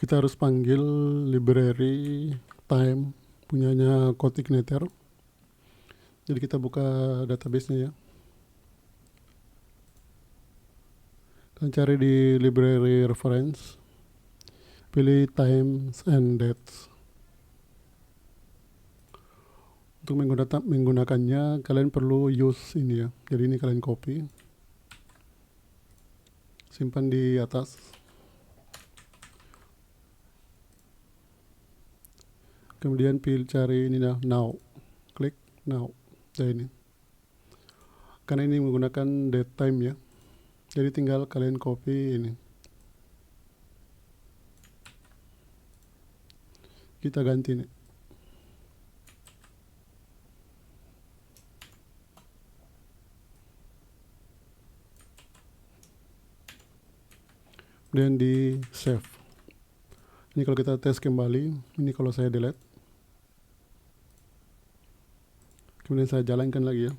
kita harus panggil library time punyanya CodeIgniter. Jadi kita buka database-nya ya. Dan cari di library reference, pilih times and dates. Untuk menggunakannya kalian perlu use ini ya. Jadi ini kalian copy, simpan di atas. Kemudian pilih cari ini now, klik now. Ini karena ini menggunakan date time ya, jadi tinggal kalian copy ini, kita ganti nih. Kemudian di save. Ini kalau kita tes kembali, ini kalau saya delete, kemudian saya jalankan lagi ya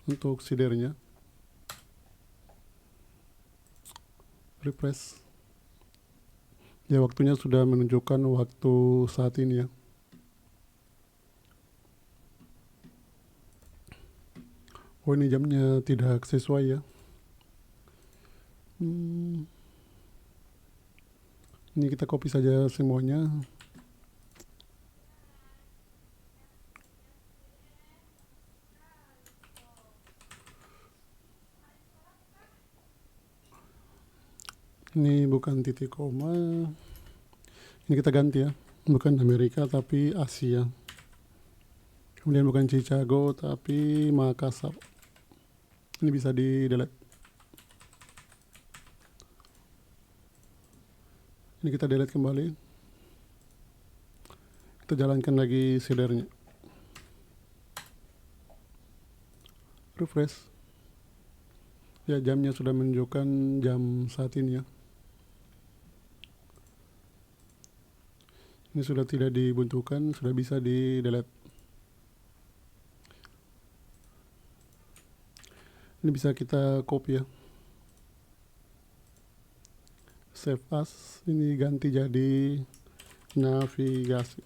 untuk seedernya, refresh. Ya, waktunya sudah menunjukkan waktu saat ini ya. Oh, ini jamnya tidak sesuai ya. Ini kita copy saja semuanya. Ini bukan titik koma, ini kita ganti ya, bukan Amerika tapi Asia. Kemudian bukan Chicago tapi Makassar. Ini bisa di delete. Ini kita delete kembali, kita jalankan lagi seedernya, refresh. Ya, jamnya sudah menunjukkan jam saat ini ya. Ini sudah tidak dibutuhkan, sudah bisa di delete. Ini bisa kita copy ya, save as, ini ganti jadi navigasi.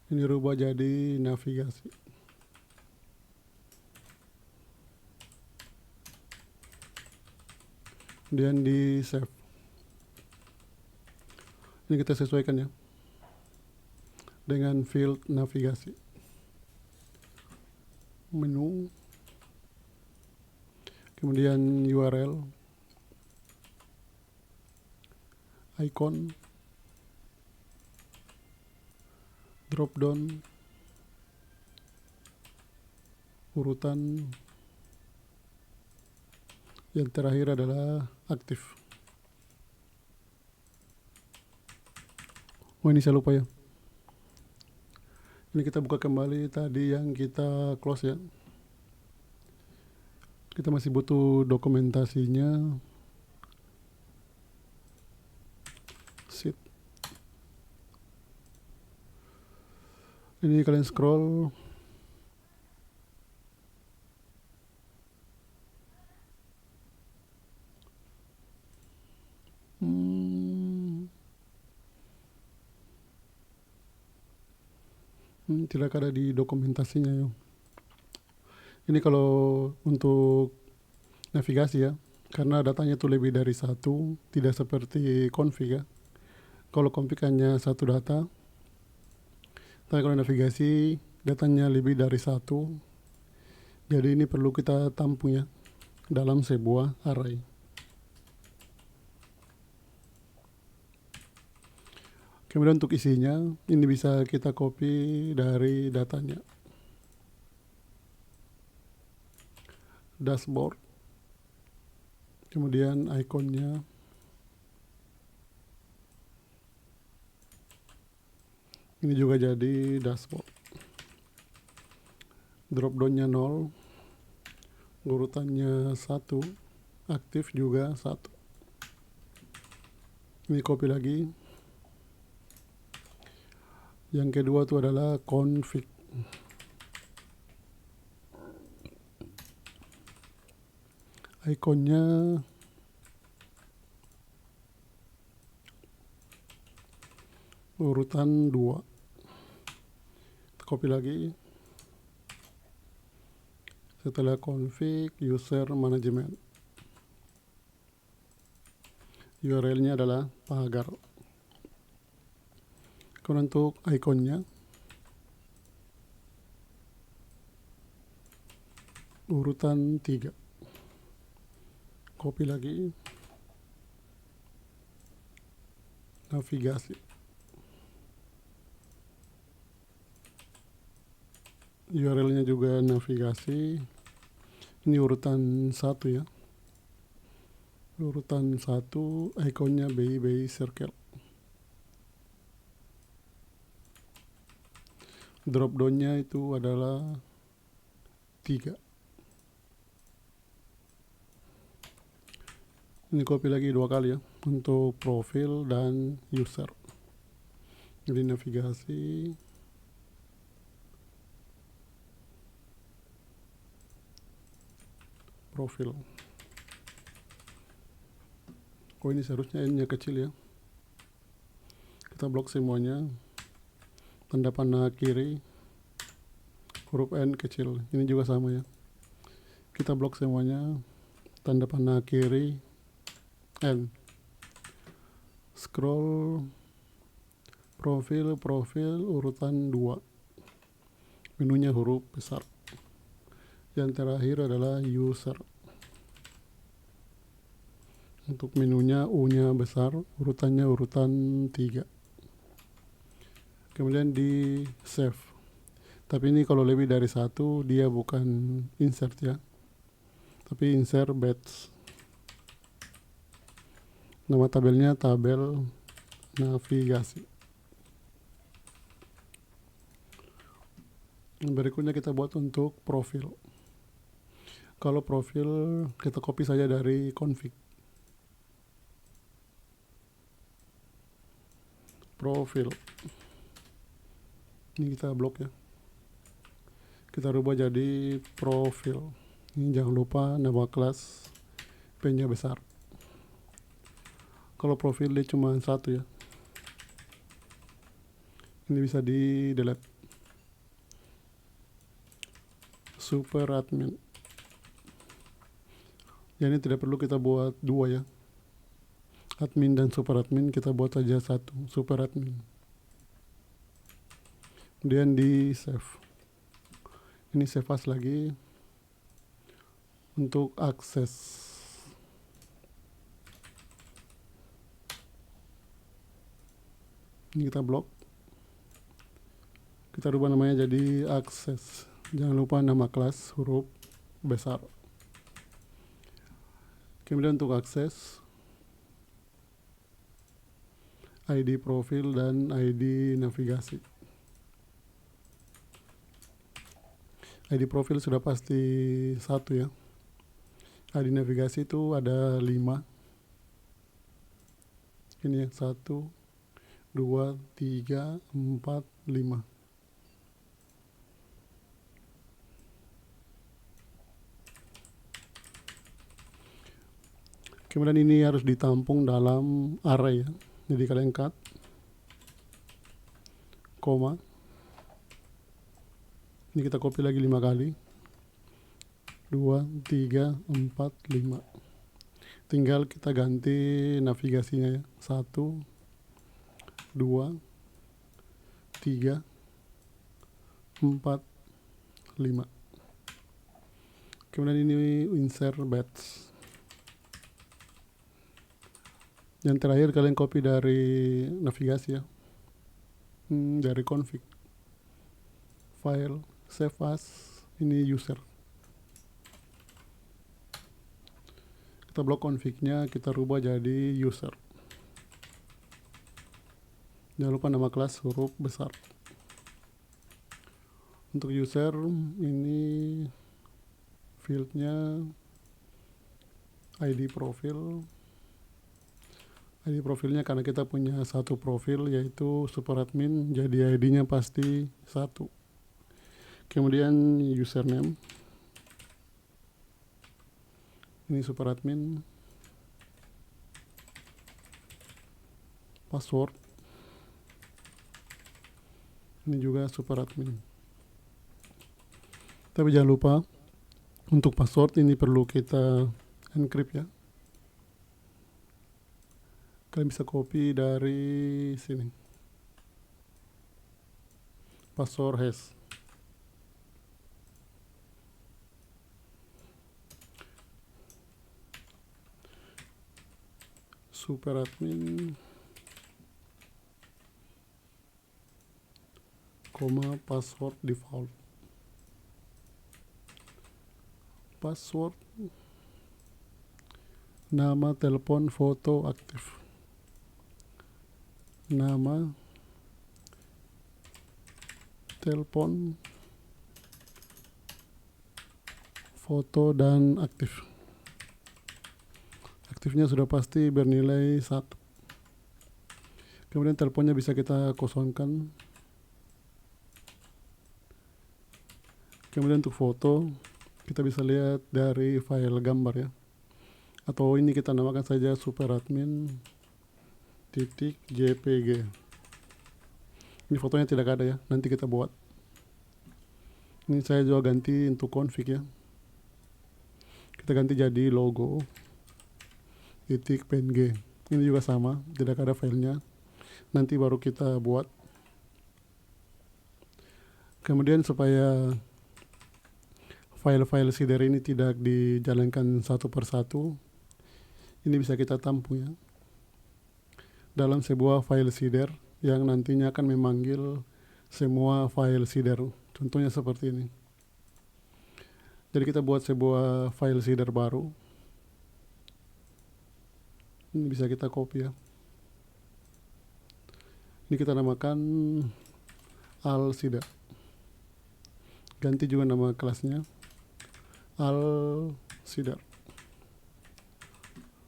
Ini rubah jadi navigasi. Kemudian di save. Ini kita sesuaikan ya dengan field navigasi. Menu, kemudian URL, icon, drop down, urutan, yang terakhir adalah aktif. Oh, ini saya lupa ya. Ini kita buka kembali tadi yang kita close ya. Kita masih butuh dokumentasinya. Sheet. Ini kalian scroll. Tidak ada di dokumentasinya ya. Ini kalau untuk navigasi ya, karena datanya itu lebih dari satu, tidak seperti config ya. Kalau config hanya satu data, tapi kalau navigasi datanya lebih dari satu, jadi ini perlu kita tampung ya dalam sebuah array. Kemudian untuk isinya, ini bisa kita copy dari datanya. Dashboard, kemudian ikonnya, ini juga jadi dashboard. Drop downnya 0, urutannya 1, aktif juga 1. Ini copy lagi. Yang kedua itu adalah config. Ikonnya urutan 2. Copy lagi. Setelah config, user management. URL-nya adalah pagar. Kemudian untuk ikonnya, urutan 3. Copy lagi. Navigasi. URL-nya juga navigasi. Ini urutan 1 ya. Urutan 1, ikonnya BI circle. Drop down-nya itu adalah 3. Ini copy lagi 2 kali ya untuk profil dan user. Jadi navigasi, profil. Oh, ini seharusnya n-nya kecil ya. Kita blok semuanya. Tanda panah kiri, huruf N kecil. Ini juga sama ya. Kita blok semuanya. Tanda panah kiri, N. Scroll, profil, urutan 2. Menunya huruf besar. Yang terakhir adalah user. Untuk menunya U-nya besar, urutannya urutan 3. Kemudian di save. Tapi ini kalau lebih dari 1, dia bukan insert ya, tapi insert batch. Nama tabelnya tabel navigasi. Berikutnya kita buat untuk profil. Kalau profil kita copy saja dari config. Profil. Ini kita blok ya. Kita rubah jadi profil. Ini jangan lupa nama kelas P-nya besar. Kalau profil dia cuma 1 ya. Ini bisa di delete. Super admin. Ya, ini tidak perlu kita buat dua ya. Admin dan super admin kita buat saja satu, super admin. Kemudian di save. Ini save as lagi untuk akses. Ini kita blok. Kita rubah namanya jadi akses. Jangan lupa nama kelas huruf besar. Kemudian untuk akses, ID profil dan ID navigasi. ID profil sudah pasti satu ya. ID navigasi itu ada 5. Ini ya, 1, 2, 3, 4, 5. Kemudian ini harus ditampung dalam array ya. Jadi kalian cut, koma. Ini kita copy lagi 5 kali. 2, 3, 4, 5. Tinggal kita ganti navigasinya ya. 1, 2, 3, 4, 5. Kemudian ini insert batch. Yang terakhir kalian copy dari navigasi ya, dari config, file, save as, ini user. Kita blok confignya, kita rubah jadi user. Jangan lupa nama kelas huruf besar. Untuk user ini fieldnya ID profil. ID profilnya karena kita punya satu profil yaitu super admin, jadi ID-nya pasti 1. Kemudian username, ini super admin. Password, ini juga super admin. Tapi jangan lupa untuk password ini perlu kita encrypt ya. Kalian bisa copy dari sini, password hash. Super admin, koma password default. Password, nama, telepon, foto aktif. Nama, telepon, foto, dan aktif. Aktifnya sudah pasti bernilai 1. Kemudian teleponnya bisa kita kosongkan. Kemudian untuk foto kita bisa lihat dari file gambar ya, atau ini kita namakan saja superadmin .jpg. Ini fotonya tidak ada ya, nanti kita buat. Ini saya juga ganti untuk config ya, kita ganti jadi logo .png. Ini juga sama, tidak ada filenya, nanti baru kita buat. Kemudian supaya file-file seeder ini tidak dijalankan satu persatu, ini bisa kita tampung ya dalam sebuah file seeder yang nantinya akan memanggil semua file seeder. Contohnya seperti ini. Jadi kita buat sebuah file seeder baru. Ini bisa kita copy ya. Ini kita namakan al seeder. Ganti juga nama kelasnya al seeder.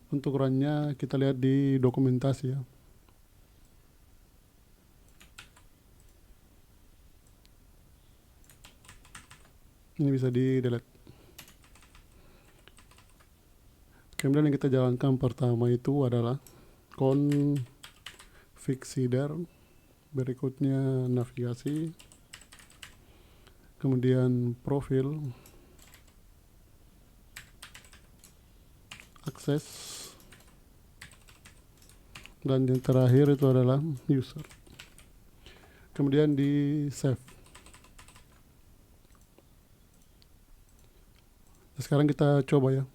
Untuk run-nya kita lihat di dokumentasi ya. Ini bisa di delete. Kemudian yang kita jalankan pertama itu adalah config seeder berikutnya navigasi, kemudian profil, akses, dan yang terakhir itu adalah user. Kemudian di save. Sekarang kita coba ya.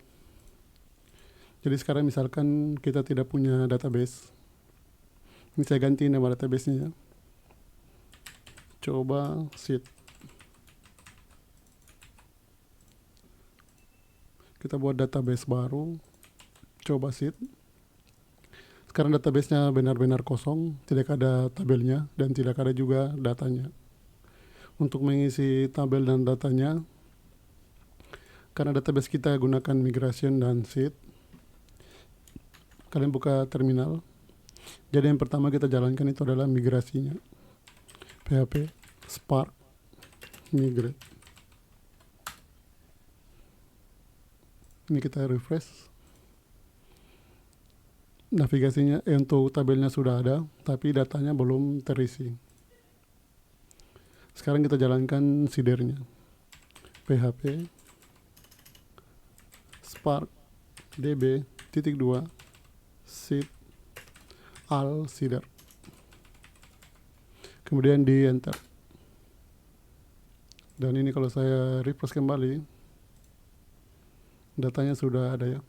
Jadi sekarang misalkan kita tidak punya database, ini saya ganti nama database-nya ya. Coba sheet. Kita buat database baru, coba sheet. Sekarang database-nya benar-benar kosong, tidak ada tabelnya dan tidak ada juga datanya. Untuk mengisi tabel dan datanya, karena database kita gunakan migration dan sheet, kalian buka terminal. Jadi yang pertama kita jalankan itu adalah migrasinya. PHP Spark migrate. Ini kita refresh. Navigasinya untuk tabelnya sudah ada, tapi datanya belum terisi. Sekarang kita jalankan seedernya. PHP Spark db.2 sheet al seeder. Kemudian di enter. Dan ini kalau saya refresh kembali, datanya sudah ada ya.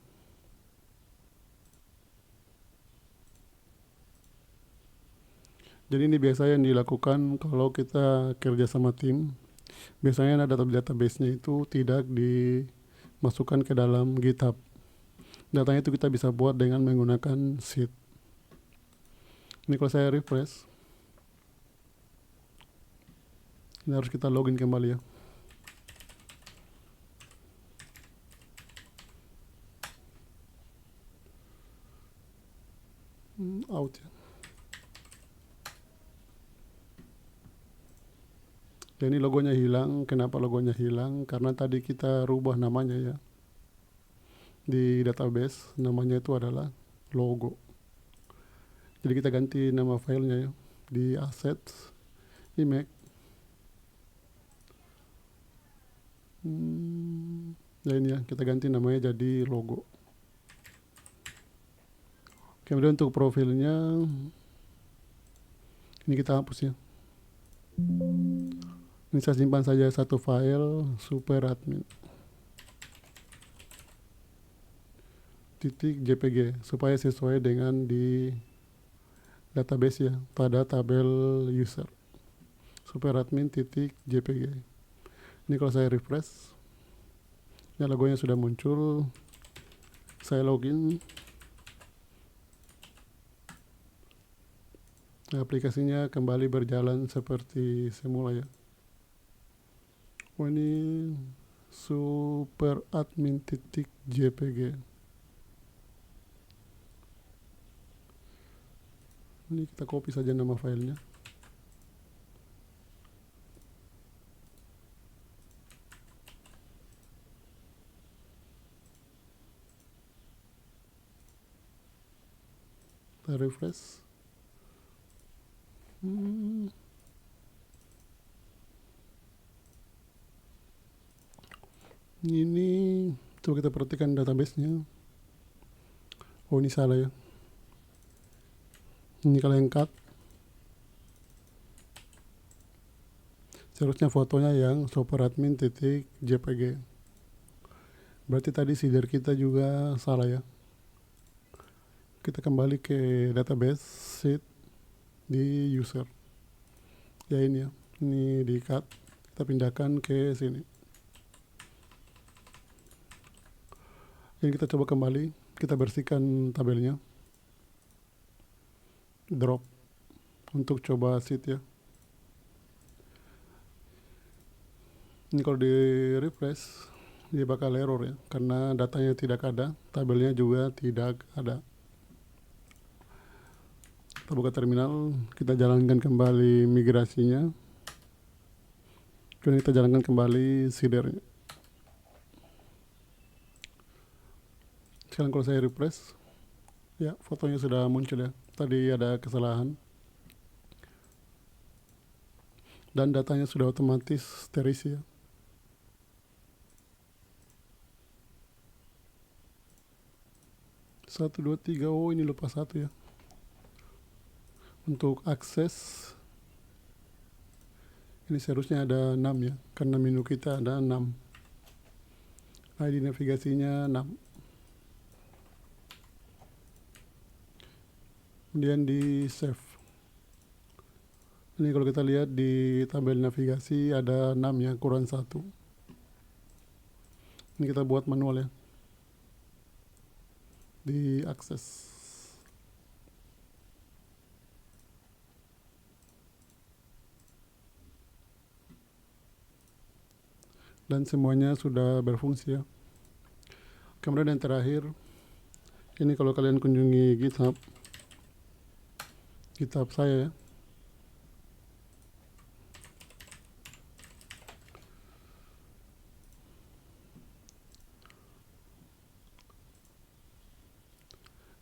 Jadi ini biasanya yang dilakukan kalau kita kerja sama tim. Biasanya database-nya itu tidak dimasukkan ke dalam GitHub. Datanya itu kita bisa buat dengan menggunakan sheet. Ini kalau saya refresh, ini harus kita login kembali ya. Out ya. Dan ini logonya hilang. Kenapa logonya hilang? Karena tadi kita rubah namanya ya. Di database namanya itu adalah logo. Jadi kita ganti nama filenya ya. Di assets, image. Ya ini ya, kita ganti namanya jadi logo. Kemudian untuk profilnya, ini kita hapus ya. Ini saya simpan saja satu file superadmin .jpg supaya sesuai dengan di database ya, pada tabel user superadmin.jpg. Ini kalau saya refresh, ya logonya sudah muncul. Saya login, aplikasinya kembali berjalan seperti semula ya. Oh ini superadmin.jpg. Ini kita copy saja nama filenya. Kita refresh. Ini coba kita perhatikan database-nya. Oh ini salah ya. Ini kalau yang cut, seharusnya fotonya yang superadmin.jpg. Berarti tadi seeder kita juga salah ya. Kita kembali ke database sheet di user. Ya ini ya. Ini di cut. Kita pindahkan ke sini. Ini kita coba kembali. Kita bersihkan tabelnya. Drop untuk coba sheet ya. Ini kalau di refresh dia bakal error ya, karena datanya tidak ada, tabelnya juga tidak ada. Kita buka terminal, kita jalankan kembali migrasinya, kemudian kita jalankan kembali seedernya. Sekarang kalau saya refresh, ya fotonya sudah muncul ya. Tadi ada kesalahan. dan datanya sudah otomatis terisi ya. Satu, dua, tiga. Oh, ini lupa satu ya. Untuk akses ini seharusnya ada 6 ya, karena menu kita ada 6. ID navigasinya 6. Kemudian di save. Ini kalau kita lihat di tabel navigasi ada 6 ya, kurang 1. Ini kita buat manual ya. Di akses. Dan semuanya sudah berfungsi ya. Kemudian yang terakhir, ini kalau kalian kunjungi GitHub saya ya.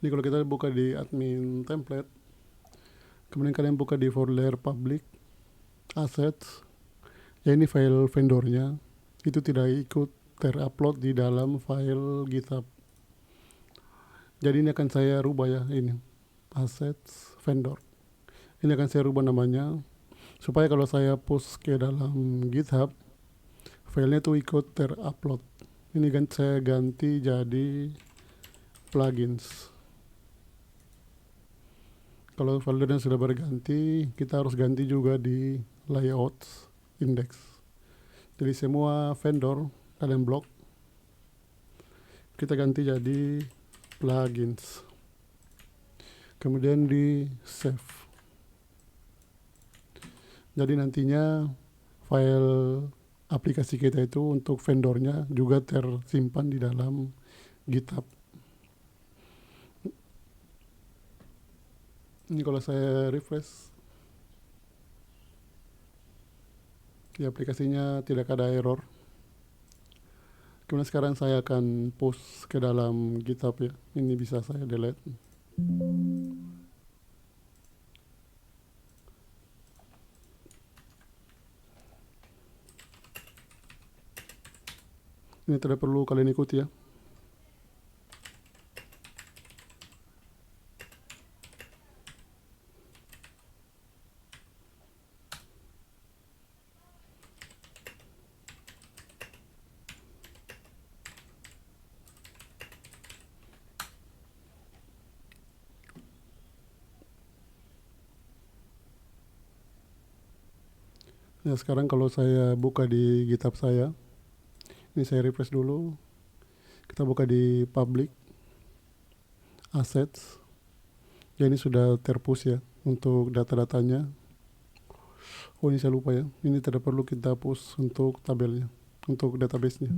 Ini kalau kita buka di admin template, kemudian kalian buka di folder public, assets, ya ini file vendornya, itu tidak ikut terupload di dalam file GitHub. Jadi ini akan saya rubah ya, ini assets vendor. Ini akan saya rubah namanya supaya kalau saya post ke dalam GitHub, filenya tuh ikut terupload. Ini kan saya ganti jadi plugins. Kalau foldernya sudah berganti, kita harus ganti juga di layouts index. Jadi semua vendor kalian blok, kita ganti jadi plugins. Kemudian di save. Jadi nantinya file aplikasi kita itu untuk vendornya juga tersimpan di dalam GitHub. Ini kalau saya refresh, di aplikasinya tidak ada error. Kemudian sekarang saya akan post ke dalam GitHub ya. Ini bisa saya delete. Ini tidak perlu kalian ikuti ya. Ya, sekarang kalau saya buka di GitHub saya, ini saya refresh dulu. Kita buka di public, assets. Ya ini sudah terpush ya untuk data-datanya. Oh ini saya lupa ya. Ini tidak perlu kita push untuk tabelnya, untuk database-nya.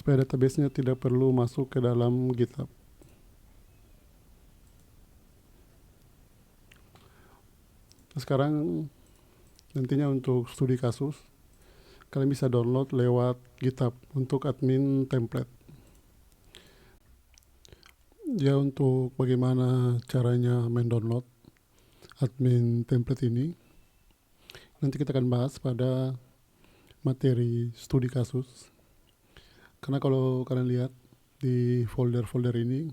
Supaya database-nya tidak perlu masuk ke dalam GitHub. Sekarang nantinya untuk studi kasus, kalian bisa download lewat GitHub untuk admin template. Ya untuk bagaimana caranya mendownload admin template ini, nanti kita akan bahas pada materi studi kasus. Karena kalau kalian lihat di folder-folder ini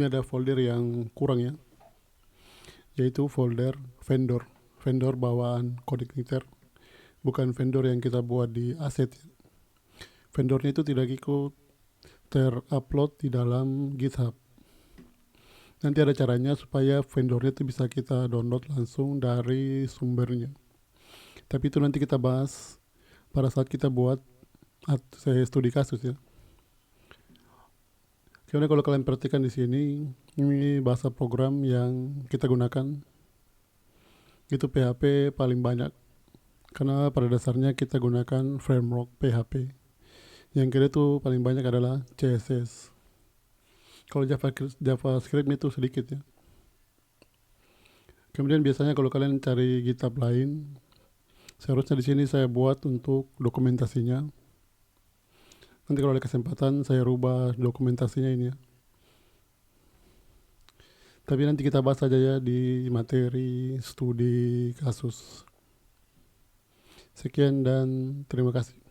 ada folder yang kurang ya, yaitu folder vendor bawaan Codeigniter, bukan vendor yang kita buat di aset. Vendornya itu tidak ikut terupload di dalam GitHub. Nanti ada caranya supaya vendornya itu bisa kita download langsung dari sumbernya. Tapi itu nanti kita bahas pada saat kita buat saya studi kasus ya. Karena kalau kalian perhatikan di sini, ini bahasa program yang kita gunakan itu PHP paling banyak. Karena pada dasarnya kita gunakan framework PHP. Yang kira itu paling banyak adalah CSS. Kalau JavaScript itu sedikit ya. Kemudian biasanya kalau kalian cari GitHub lain, seharusnya di sini saya buat untuk dokumentasinya. Nanti kalau ada kesempatan saya rubah dokumentasinya ini ya. Tapi nanti kita bahas saja ya di materi studi kasus. Sekian dan terima kasih.